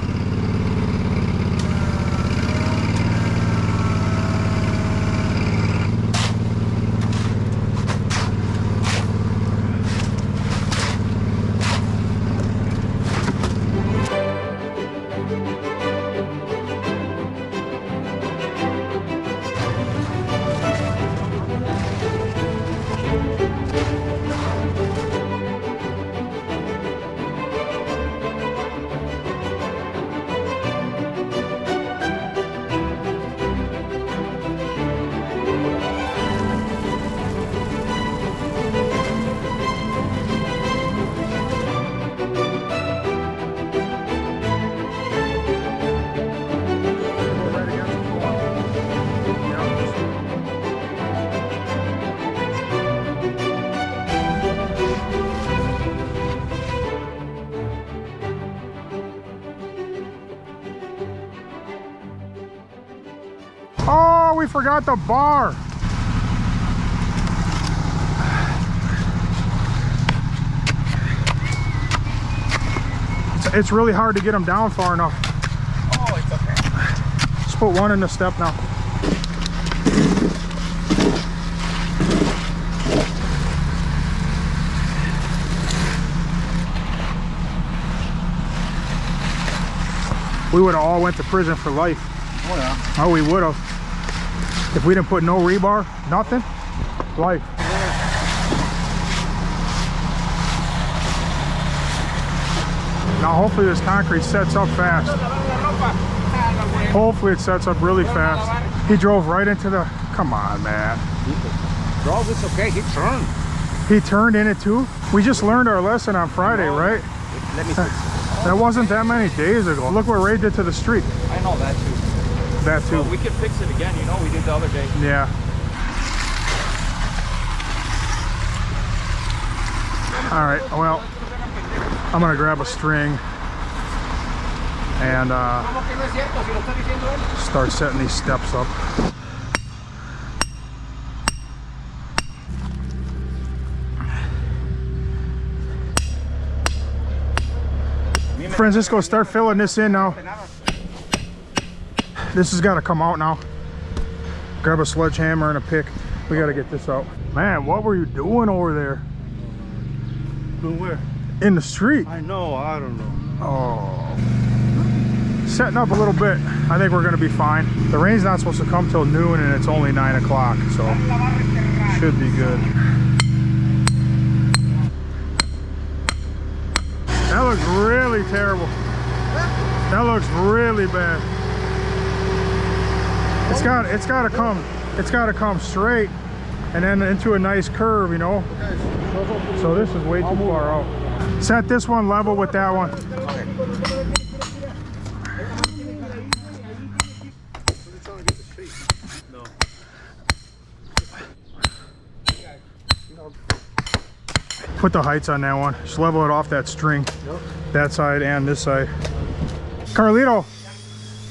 Oh, we forgot the bar. It's really hard to get them down far enough. Oh, it's okay. Just put one in the step now. We would have all went to prison for life. Oh, yeah. Oh, we would have. If we didn't put no rebar, nothing, life. Now hopefully this concrete sets up fast. Hopefully it sets up really fast. He drove right into the, come on, man. Bro, it's okay, he turned. He turned in it too? We just learned our lesson on Friday, right? Let me fix it. That wasn't that many days ago. Look what Ray did to the street. I know that too. That too. Well, we can fix it again, you know, we did the other day. Yeah. All right, well, I'm gonna grab a string and start setting these steps up. Francisco, start filling this in now. This has got to come out now. Grab a sledgehammer and a pick. We got to get this out. Man, what were you doing over there? Doing where? In the street. I know, I don't know. Oh. Setting up a little bit. I think we're going to be fine. The rain's not supposed to come till noon and it's only 9 o'clock, so should be good. That looks really terrible. That looks really bad. It's got to come straight and then into a nice curve, you know. So this is way too far out. Set this one level with that one. Put the heights on that one. Just level it off that string. That side and this side. Carlito,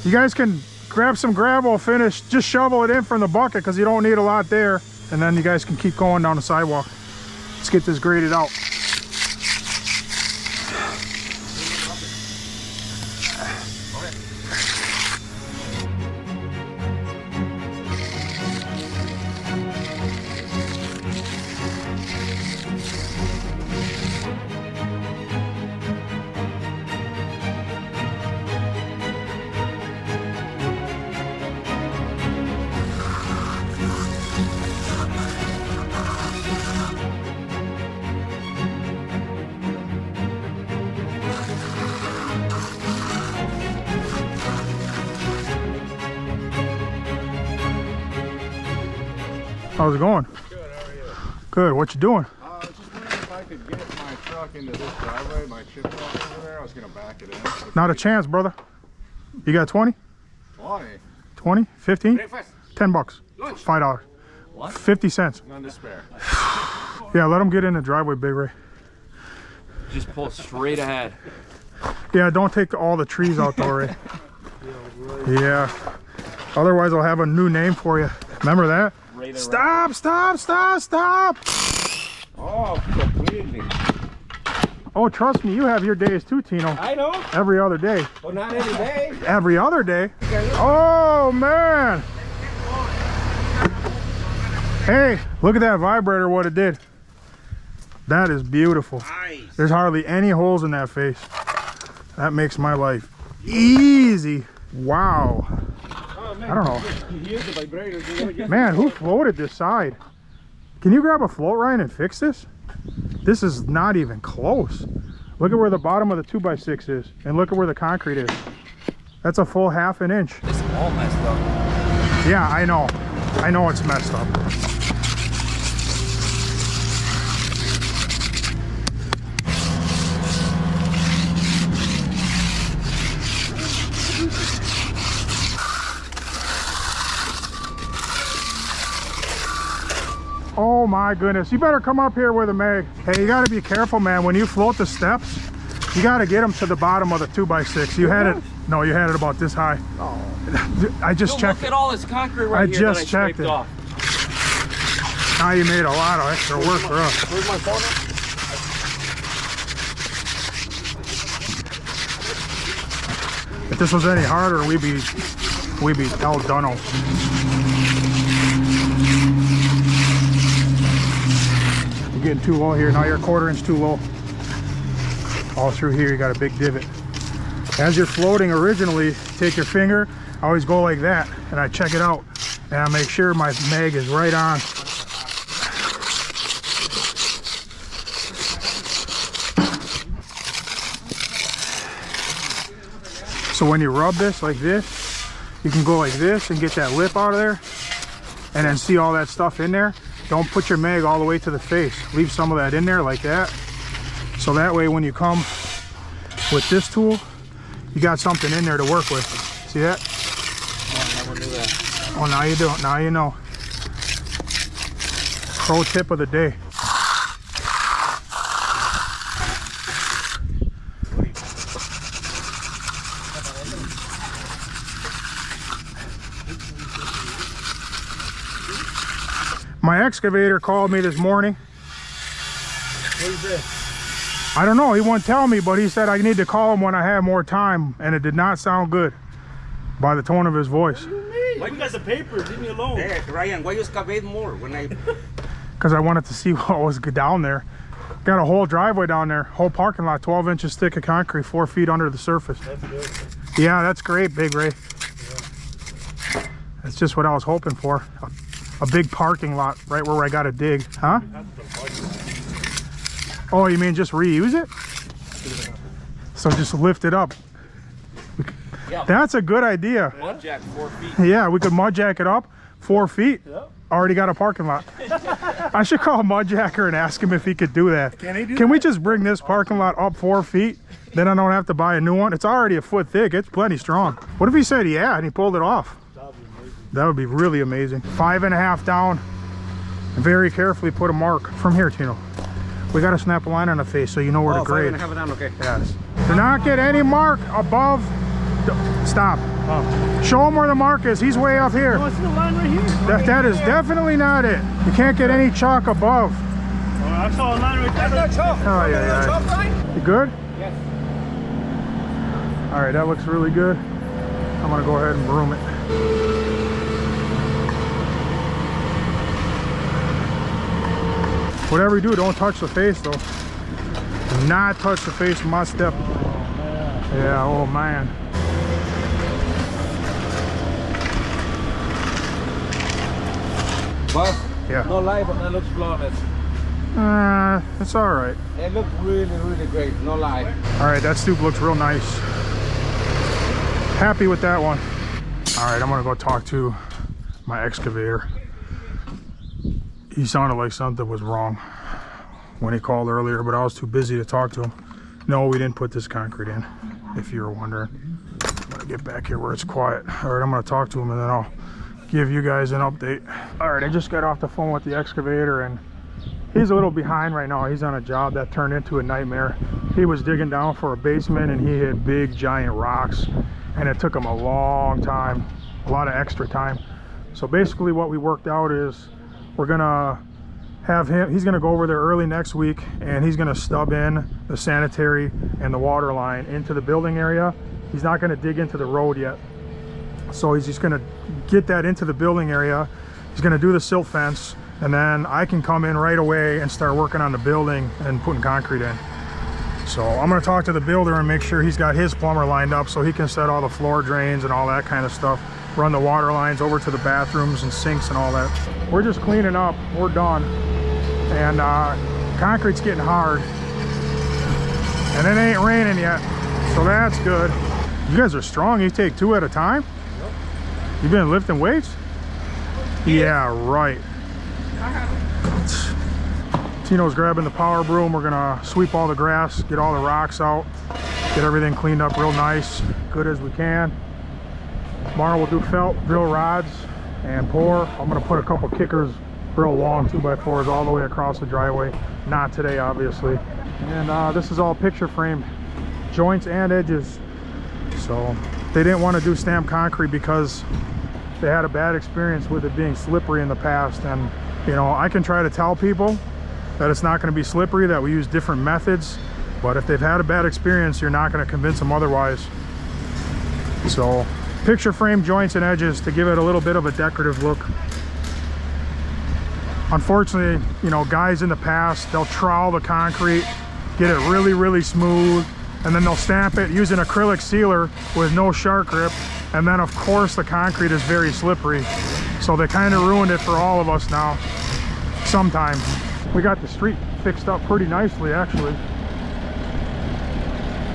you guys can grab some gravel, finish, just shovel it in from the bucket because you don't need a lot there. And then you guys can keep going down the sidewalk. Let's get this graded out. How's it going? Good, how are you? Good. What you doing? I was just wondering if I could get my truck into this driveway, my chip truck over there. I was gonna back it in. Not a chance, brother. You got 20? 20. 20? 15? Breakfast. $10. $5. What? 50 cents. None to spare. Yeah, let them get in the driveway, Big Ray. Just pull straight ahead. Yeah, don't take all the trees out though, Ray. Yeah. Otherwise, I'll have a new name for you. Remember that? Stop, stop, stop, stop. Oh, completely. Oh, trust me, you have your days too, Tino. I know, Every other day. but not every day. Every other day? Oh, man. Hey, look at that vibrator, what it did. That is beautiful. Nice. There's hardly any holes in that face. That makes my life easy. Wow. Oh, man. I don't know. Here's the vibrator. Man, who floated this side? Can you grab a float, Ryan, and fix this? This is not even close. Look at where the bottom of the 2x6 is, and look at where the concrete is. That's a full half an inch. It's all messed up. Yeah, I know. I know it's messed up. Oh my goodness, you better come up here with a mag. Hey, you gotta be careful, man. When you float the steps, you gotta get them to the bottom of the 2x6. You had it, no, you had it about this high. Oh. I just checked Look it. at all this concrete right here just that I checked scraped it. off. Now you made a lot of extra work for us. Where's my phone? If this was any harder, we'd be El Duno. You're getting too low here. Now you're a 1/4 inch too low. All through here, you got a big divot. As you're floating originally, take your finger, I always go like that, and I check it out. And I make sure my mag is right on. So when you rub this like this, you can go like this and get that lip out of there and then see all that stuff in there. Don't put your mag all the way to the face. Leave some of that in there like that. So that way when you come with this tool, you got something in there to work with. See that? I never knew that. Oh, now you do. Now you know. Pro tip of the day. My excavator called me this morning. What is this? I don't know, he wouldn't tell me, but he said I need to call him when I have more time, and it did not sound good by the tone of his voice. Why you got the papers? Leave me alone. Hey, Ryan, why you excavate more when I... Because I wanted to see what was down there. Got a whole driveway down there, whole parking lot, 12 inches thick of concrete, 4 feet under the surface. That's good. Yeah, that's great, Big Ray. Yeah. That's just what I was hoping for. A big parking lot right where I got to dig, huh? Oh, you mean just reuse it? So just lift it up. Yeah. That's a good idea. Mud jack 4 feet. Yeah, we could mud jack it up 4 feet. Yep. Already got a parking lot. I should call Mudjacker and ask him if he could do that. Can he do Can that? we just bring this parking lot up 4 feet? Then I don't have to buy a new one. It's already a foot thick. It's plenty strong. What if he said yeah and he pulled it off? That would be really amazing. 5.5 down. Very carefully put a mark from here, Tino. We got to snap a line on the face so you know where to grade. 5.5 down, okay. Yes. Do not get any mark above. Stop. Oh. Show him where the mark is. He's way up here. Oh, I see the line right here. That is definitely not it. You can't get any chalk above. Oh, I saw a line right there. That's not chalk. Oh, yeah, Chalk yeah. line? You good? Yes. All right, that looks really good. I'm gonna go ahead and broom it. Whatever you do, don't touch the face though. Do not touch the face of my step. Yeah, oh man. Boss, Yeah. no lie, but that looks flawless. It's all right. It looks really, really great, no lie. All right, that stoop looks real nice. Happy with that one. All right, I'm gonna go talk to my excavator. He sounded like something was wrong when he called earlier, but I was too busy to talk to him. No, we didn't put this concrete in, if you were wondering. I'm gonna get back here where it's quiet. All right, I'm gonna talk to him and then I'll give you guys an update. All right, I just got off the phone with the excavator and he's a little behind right now. He's on a job that turned into a nightmare. He was digging down for a basement and he hit big giant rocks and it took him a long time, a lot of extra time. So basically what we worked out is we're gonna have him, he's gonna go over there early next week and he's gonna stub in the sanitary and the water line into the building area. He's not gonna dig into the road yet. So he's just gonna get that into the building area. He's gonna do the silt fence and then I can come in right away and start working on the building and putting concrete in. So I'm gonna talk to the builder and make sure he's got his plumber lined up so he can set all the floor drains and all that kind of stuff. Run the water lines over to the bathrooms and sinks and all that. We're just cleaning up, we're done. And concrete's getting hard. And it ain't raining yet, so that's good. You guys are strong, you take 2 at a time? Yep. You've been lifting weights? Yeah, right. Tino's grabbing the power broom. We're gonna sweep all the grass, get all the rocks out, get everything cleaned up real nice, good as we can. Tomorrow we'll do felt, drill rods, and pour. I'm gonna put a couple kickers, real long 2x4s all the way across the driveway. Not today, obviously. And this is all picture frame, joints and edges. So they didn't want to do stamped concrete because they had a bad experience with it being slippery in the past. And you know, I can try to tell people that it's not going to be slippery, that we use different methods, but if they've had a bad experience, you're not going to convince them otherwise. So picture frame, joints and edges to give it a little bit of a decorative look. Unfortunately, you know, guys in the past, they'll trowel the concrete, get it really smooth, and then they'll stamp it using acrylic sealer with no shark grip, and then of course the concrete is very slippery. So they kind of ruined it for all of us now, sometimes. We got the street fixed up pretty nicely, actually.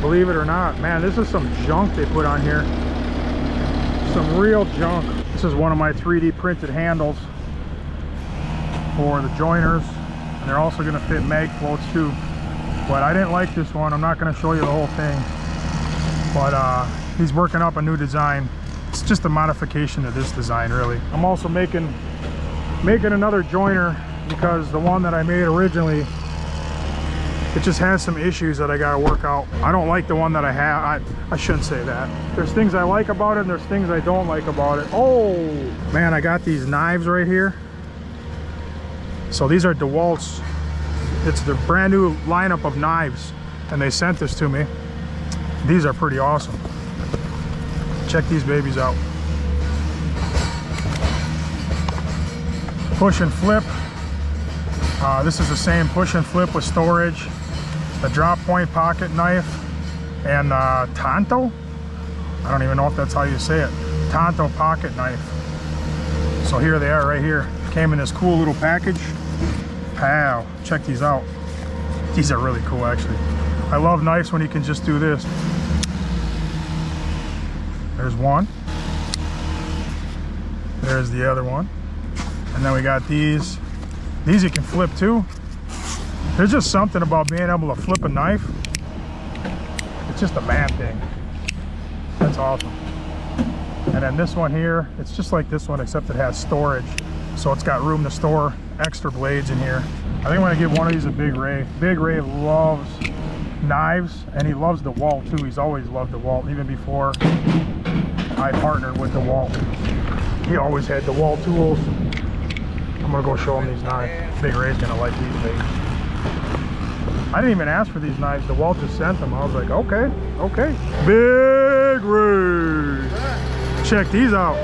Believe it or not. Man, this is some junk they put on here. Some real junk. This is one of my 3D printed handles for the joiners, and they're also going to fit mag floats too. But I didn't like this one. I'm not going to show you the whole thing, but he's working up a new design. It's just a modification to this design, really. I'm also making another joiner because the one that I made originally, it just has some issues that I got to work out. I don't like the one that I have. I shouldn't say that. There's things I like about it and there's things I don't like about it. Oh man, I got these knives right here. So these are DeWalt's. It's the brand new lineup of knives and they sent this to me. These are pretty awesome. Check these babies out. Push and flip. This is the same push and flip with storage. The drop point pocket knife and Tanto. I don't even know if that's how you say it. Tanto pocket knife. So here they are right here. Came in this cool little package. Pow, check these out. These are really cool actually. I love knives when you can just do this. There's one. There's the other one. And then we got these. These you can flip too. There's just something about being able to flip a knife. It's just a man thing. That's awesome. And then this one here, it's just like this one except it has storage. So it's got room to store extra blades in here. I think I'm gonna give one of these a Big Ray. Big Ray loves knives and he loves DeWalt too. He's always loved DeWalt, even before I partnered with DeWalt. He always had DeWalt tools. I'm gonna go show him these knives. Big Ray's gonna like these things. I didn't even ask for these knives. DeWalt just sent them. I was like, okay. Big Ray. Check these out.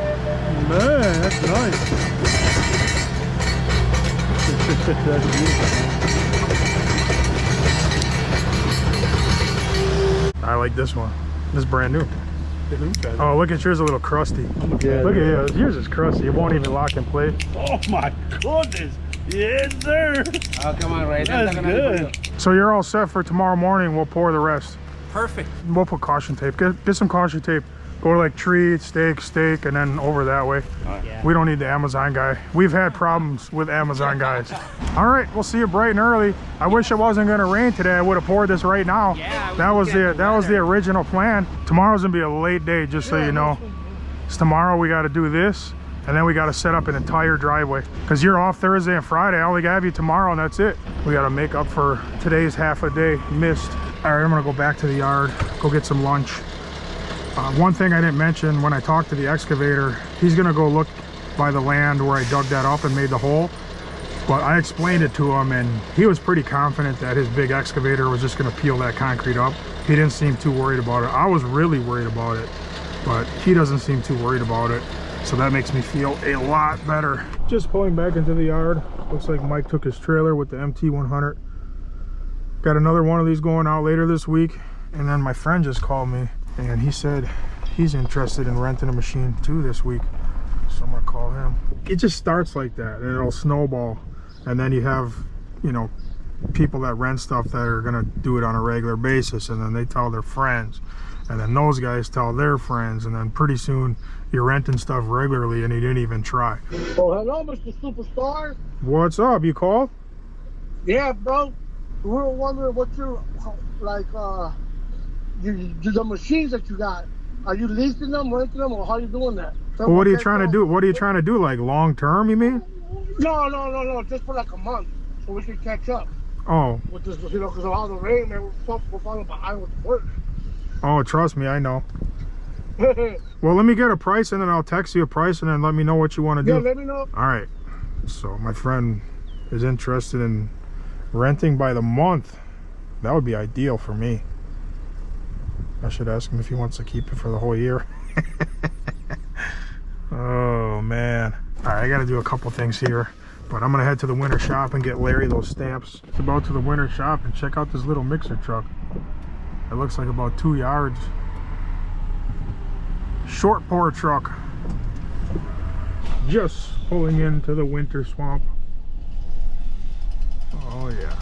Man, that's nice. That's beautiful. I like this one. This is brand new. Oh, look at yours, a little crusty. Yeah, look at yours. Yours is crusty. It won't even lock in place. Oh my goodness. Yes, sir. Oh, come on, Ray. That's good. So you're all set for tomorrow morning. We'll pour the rest. Perfect. We'll put caution tape. Get some caution tape Go to like tree, steak, and then over that way. We don't need the Amazon guy. We've had problems with Amazon guys. All right, we'll see you bright and early. I wish it wasn't gonna rain today. I would have poured this right now. Yeah, that was the original plan. Tomorrow's gonna be a late day, just so you know. So tomorrow we got to do this, and then we got to set up an entire driveway. Cause you're off Thursday and Friday. I only have you tomorrow, and that's it. We got to make up for today's half a day missed. All right, I'm gonna go back to the yard, go get some lunch. One thing I didn't mention when I talked to the excavator, he's gonna go look by the land where I dug that up and made the hole. But I explained it to him, and he was pretty confident that his big excavator was just gonna peel that concrete up. He didn't seem too worried about it. I was really worried about it, but he doesn't seem too worried about it. So that makes me feel a lot better. Just pulling back into the yard. Looks like Mike took his trailer with the MT100. Got another one of these going out later this week. And then my friend just called me, and he said he's interested in renting a machine too this week. So I'm gonna call him. It just starts like that, and it'll snowball. And then you have, you know, people that rent stuff that are gonna do it on a regular basis, and then they tell their friends, and then those guys tell their friends, and then pretty soon you're renting stuff regularly and you didn't even try. Oh, hello, Mr. Superstar. What's up? You called? Yeah, bro. We were wondering what your, like, the machines that you got. Are you leasing them, renting them, or how are you doing that? Well, what are you trying to do? What are you trying to do? Like long term, you mean? No. Just for like a month, so we can catch up. Oh. With this, you know, because of all the rain, man, we're falling behind with work. Oh, trust me, I know. Well, let me get a price, and then I'll text you a price, and then let me know what you want to do. Yeah, let me know. All right. So my friend is interested in renting by the month. That would be ideal for me. I should ask him if he wants to keep it for the whole year. Oh man. All right, I got to do a couple things here, but I'm gonna head to the winter shop and get Larry those stamps. It's about to the winter shop and check out this little mixer truck. It looks like about 2 yards. Short pour truck. Just pulling into the winter swamp. Oh yeah.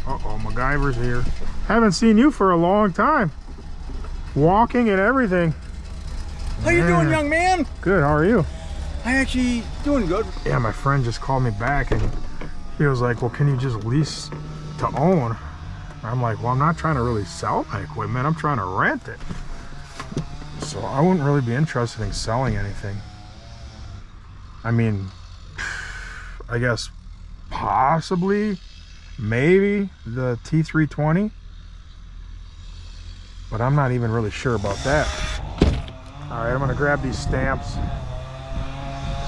Uh-oh, MacGyver's here. Haven't seen you for a long time. Walking and everything. How you doing, young man? Good, how are you? I actually doing good. Yeah, my friend just called me back, and he was like, well, can you just lease to own? I'm like, well, I'm not trying to really sell my equipment. I'm trying to rent it. So I wouldn't really be interested in selling anything. I mean, I guess possibly, maybe the T320, but I'm not even really sure about that. All right, I'm gonna grab these stamps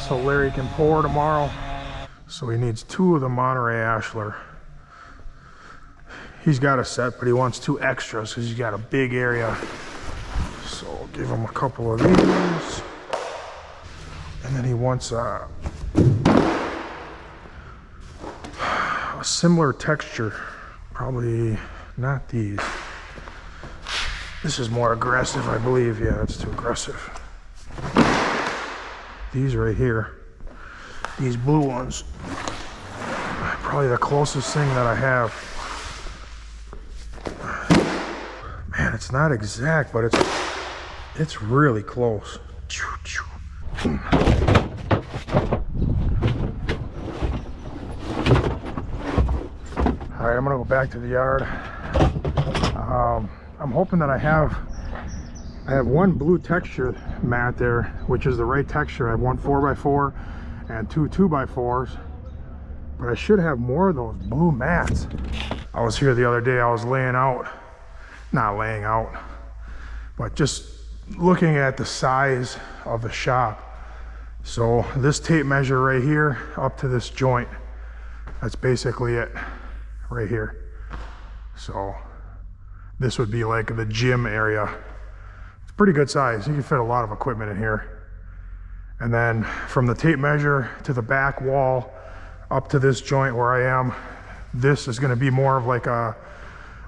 so Larry can pour tomorrow. So he needs 2 of the Monterey Ashlar. He's got a set, but he wants 2 extras because he's got a big area. So I'll give him a couple of these. And then he wants a similar texture. Probably not these. This is more aggressive, I believe. Yeah, that's too aggressive. These right here, these blue ones, probably the closest thing that I have. Man, it's not exact, but it's really close. All right, I'm gonna go back to the yard. I'm hoping that I have one blue texture mat there, which is the right texture. I have 1 4x4 and 2 2x4s, but I should have more of those blue mats. I was here the other day, I was not laying out, but just looking at the size of the shop. So this tape measure right here up to this joint, that's basically it right here. So this would be like the gym area. It's pretty good size. You can fit a lot of equipment in here. And then from the tape measure to the back wall up to this joint where I am, this is gonna be more of like a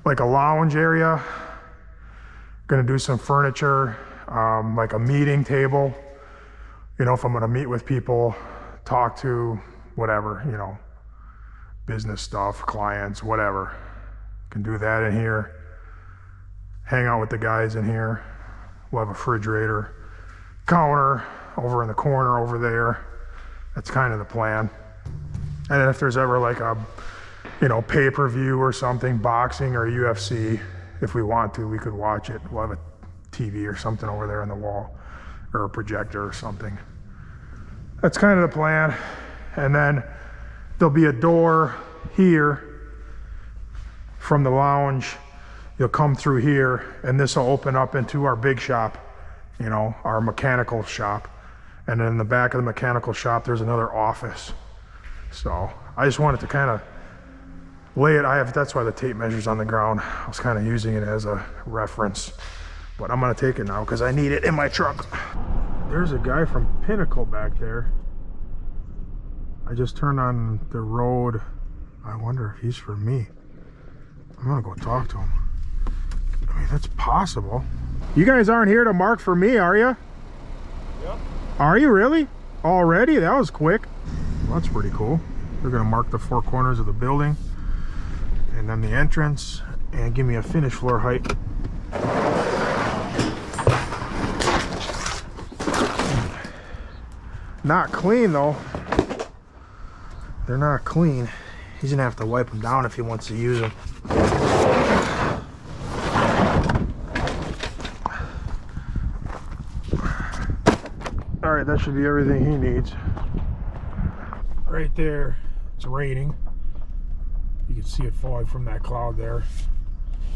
lounge area. Gonna do some furniture, like a meeting table. You know, if I'm gonna meet with people, talk to whatever, you know, business stuff, clients, whatever. Can do that in here. Hang out with the guys in here. We'll have a refrigerator. counter over in the corner over there. That's kind of the plan. And then if there's ever like a, you know, pay-per-view or something, boxing or UFC, if we want to, we could watch it. We'll have a TV or something over there on the wall, or a projector or something. That's kind of the plan. And then there'll be a door here from the lounge. You'll come through here, and this will open up into our big shop, you know, our mechanical shop. And then in the back of the mechanical shop, there's another office. So I just wanted to kind of lay it. That's why the tape measure's on the ground. I was kind of using it as a reference, but I'm gonna take it now because I need it in my truck. There's a guy from Pinnacle back there. I just turned on the road. I wonder if he's for me. I'm gonna go talk to him. I mean, that's possible. You guys aren't here to mark for me, are you? Yep. Are you really? Already? That was quick. Well, that's pretty cool. They're gonna mark the 4 corners of the building and then the entrance and give me a finished floor height. Not clean though. They're not clean. He's gonna have to wipe them down if he wants to use them. All right, that should be everything he needs. Right there, it's raining. You can see it falling from that cloud there.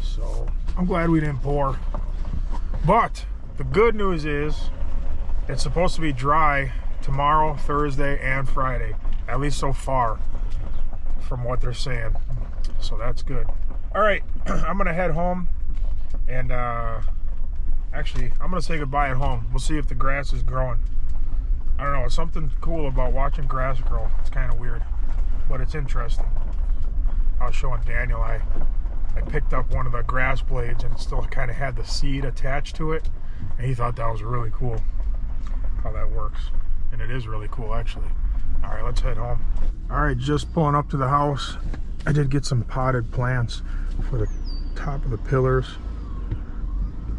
So I'm glad we didn't pour. But the good news is it's supposed to be dry tomorrow, Thursday, and Friday. At least so far, from what they're saying. So that's good. All right, I'm gonna head home, and actually, I'm gonna say goodbye at home. We'll see if the grass is growing. I don't know, it's something cool about watching grass grow. It's kind of weird, but it's interesting. I was showing Daniel, I picked up one of the grass blades and it still kind of had the seed attached to it, and he thought that was really cool how that works. And it is really cool, actually. All right, let's head home. All right, just pulling up to the house. I did get some potted plants for the top of the pillars.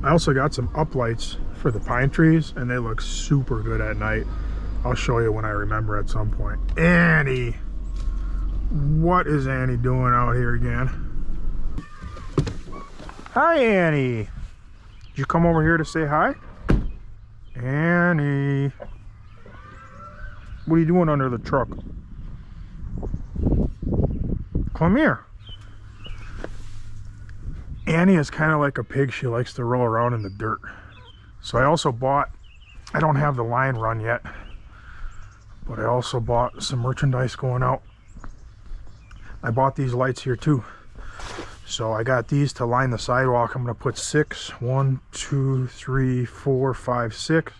I also got some uplights for the pine trees, and they look super good at night. I'll show you when I remember at some point. Annie! What is Annie doing out here again? Hi, Annie! Did you come over here to say hi? Annie! What are you doing under the truck? Come here. Annie is kind of like a pig. She likes to roll around in the dirt. So I also bought, I don't have the line run yet, but I also bought some merchandise going out. I bought these lights here too. So I got these to line the sidewalk. I'm gonna put 6, 1, 2, 3, 4, 5, 6.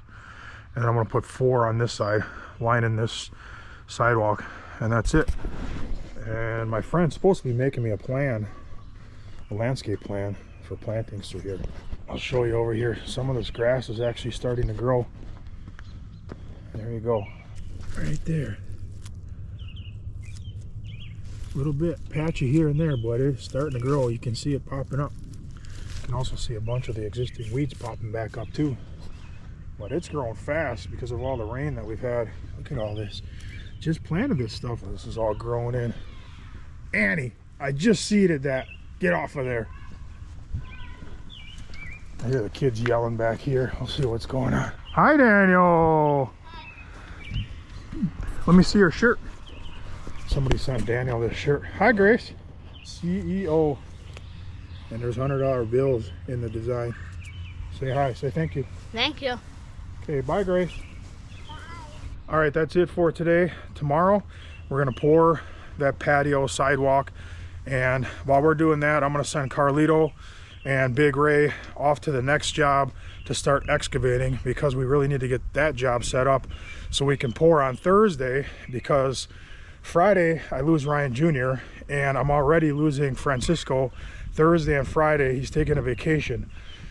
And I'm gonna put 4 on this side, lining this sidewalk, and that's it. And my friend's supposed to be making me a plan, a landscape plan for plantings through here. I'll show you over here. Some of this grass is actually starting to grow. There you go, right there. A little bit patchy here and there, but it's starting to grow. You can see it popping up. You can also see a bunch of the existing weeds popping back up too. But it's growing fast because of all the rain that we've had. Look at all this. Just planted this stuff. This is all growing in. Annie, I just seeded that. Get off of there. I hear the kids yelling back here. I'll see what's going on. Hi, Daniel. Let me see your shirt. Somebody sent Daniel this shirt. Hi, Grace. CEO. And there's $100 bills in the design. Say hi. Say thank you. Thank you. Okay, bye, Grace. All right, that's it for today. Tomorrow, we're gonna pour that patio sidewalk. And while we're doing that, I'm gonna send Carlito and Big Ray off to the next job to start excavating, because we really need to get that job set up so we can pour on Thursday, because Friday I lose Ryan Jr. and I'm already losing Francisco. Thursday and Friday he's taking a vacation.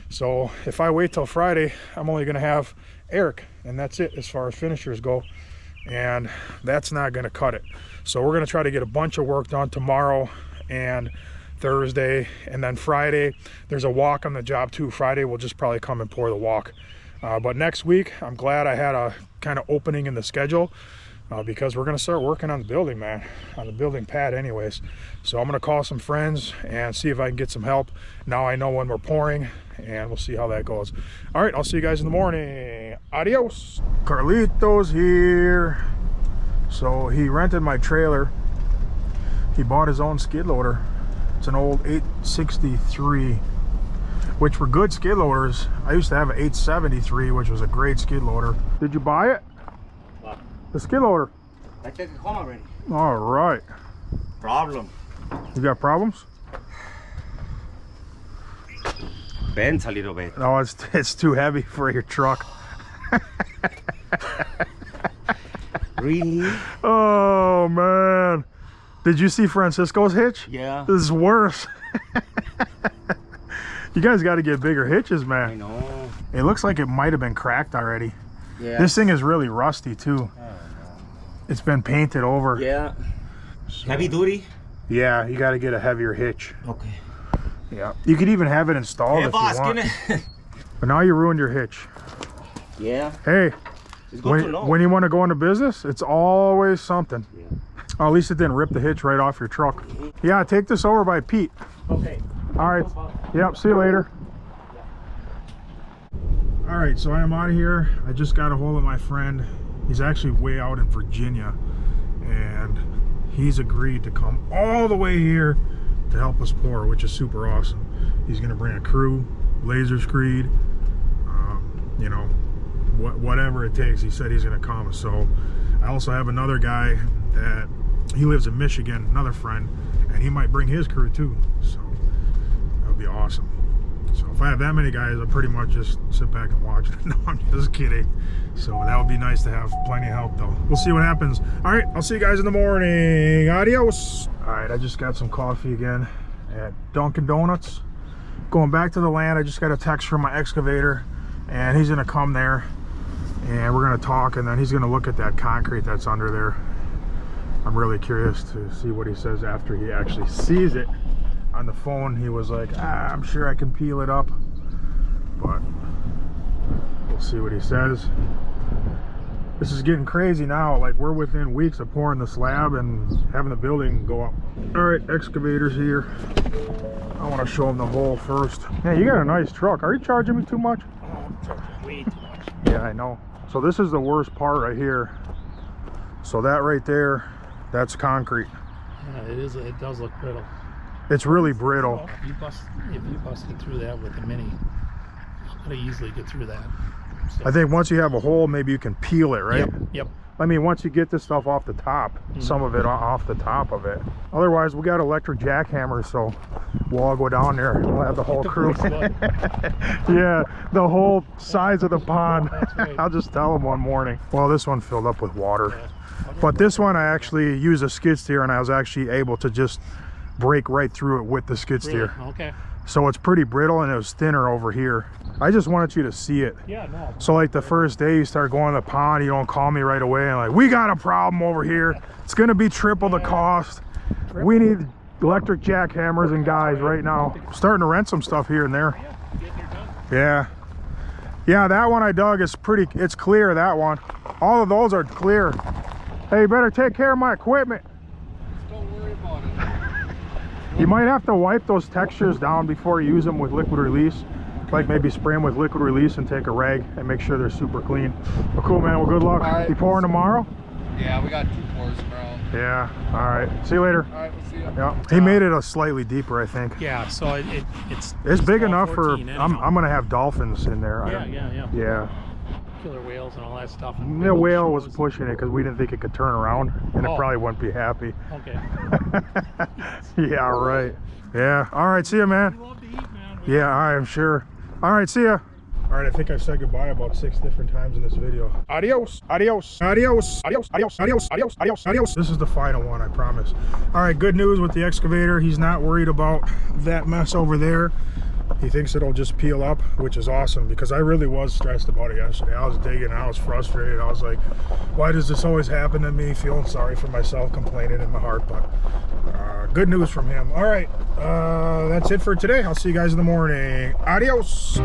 So if I wait till Friday, I'm only gonna have Eric, and that's it as far as finishers go, and that's not gonna cut it. So we're gonna try to get a bunch of work done tomorrow and Thursday, and then Friday there's a walk on the job too. Friday we'll just probably come and pour the walk But next week, I'm glad I had a kind of opening in the schedule because we're gonna start working on the building, man, on the building pad anyways. So I'm gonna call some friends and see if I can get some help. Now I know when we're pouring, and we'll see how that goes. All right, I'll see you guys in the morning. Adios. Carlito's here. So he rented my trailer. He bought his own skid loader. It's an old 863, which were good skid loaders. I used to have an 873, which was a great skid loader. Did you buy it? What? The skid loader. I took it home already. All right. Problem. You got problems? Bends a little bit. No, it's too heavy for your truck. Really? Oh man. Did you see Francisco's hitch? Yeah. This is worse. You guys got to get bigger hitches, man. I know. It looks like it might have been cracked already. Yeah. This thing is really rusty too. Oh, no. It's been painted over. Yeah. So, Heavy duty? yeah, you got to get a heavier hitch. Okay. Yeah. You could even have it installed if boss, you want. it. But now you ruined your hitch. Yeah. Hey, It's good to know. when you want to go into business, it's always something. Yeah. Oh, at least it didn't rip the hitch right off your truck. Yeah, take this over by Pete. Okay. All right. Yep, see you later. All right, so I am out of here. I just got a hold of my friend. He's actually way out in Virginia, and he's agreed to come all the way here to help us pour, which is super awesome. He's gonna bring a crew, laser screed, you know, whatever it takes. He said he's gonna come. So I also have another guy that he lives in Michigan, another friend, and he might bring his crew too. So that would be awesome. So if I have that many guys, I'll pretty much just sit back and watch. No, I'm just kidding. So that would be nice to have plenty of help though. We'll see what happens. All right, I'll see you guys in the morning. Adios. All right, I just got some coffee again at Dunkin' Donuts. Going back to the land, I just got a text from my excavator, and he's gonna come there and we're gonna talk, and then he's gonna look at that concrete that's under there. I'm really curious to see what he says after he actually sees it. On the phone, he was like, I'm sure I can peel it up, but we'll see what he says. This is getting crazy now. Like, we're within weeks of pouring the slab and having the building go up. All right, excavators here. I want to show him the hole first. Yeah, you got a nice truck. Are you charging me too much? Oh, I'm charging way too much. Yeah, I know. So this is the worst part right here. So that right there, that's concrete. Yeah, it is. It does look brittle. It's really brittle. If you busted through that with a mini, you could easily get through that. So, I think once you have a hole, maybe you can peel it, right? Yep. I mean, once you get this stuff off the top, some of it off the top of it. Otherwise, we got electric jackhammers, so we'll all go down there. We'll have the whole crew. Yeah, the whole size of the pond. Right. I'll just tell them one morning. Well, this one filled up with water. Yeah. But this one, I actually used a skid steer, and I was actually able to just break right through it with the skid steer. Really? Okay. So it's pretty brittle, and it was thinner over here. I just wanted you to see it. Yeah, no. So like the first day you start going to the pond, you don't call me right away and like, we got a problem over here. It's gonna be triple the cost. We need electric jackhammers and guys right now. Starting to rent some stuff here and there. Yeah. Yeah, that one I dug is it's clear, that one. All of those are clear. Hey, you better take care of my equipment. Don't worry about it. You might have to wipe those textures down before you use them with liquid release. Like maybe spray them with liquid release and take a rag and make sure they're super clean. Well, cool, man. Well, good luck. Right. You pouring tomorrow? Yeah, we got 2 pours tomorrow. Yeah. All right. See you later. All right, we'll see you. Yeah. He made it a slightly deeper, I think. Yeah. So it's big enough for. anyhow. I'm gonna have dolphins in there. Yeah. Killer whales and all that stuff. The whale was pushing it because we didn't think it could turn around, and it probably wouldn't be happy. Okay. Yeah. Right. Yeah. All right. See you, man. We love to eat, man. Yeah. I'm sure. All right. See ya. All right, I think I've said goodbye about 6 different times in this video. Adios, adios, adios, adios, adios, adios, adios, adios, adios. This is the final one, I promise. All right, good news with the excavator. He's not worried about that mess over there. He thinks it'll just peel up, which is awesome because I really was stressed about it yesterday. I was digging, I was frustrated. I was like, why does this always happen to me? Feeling sorry for myself, complaining in my heart, but good news from him. All right, that's it for today. I'll see you guys in the morning. Adios.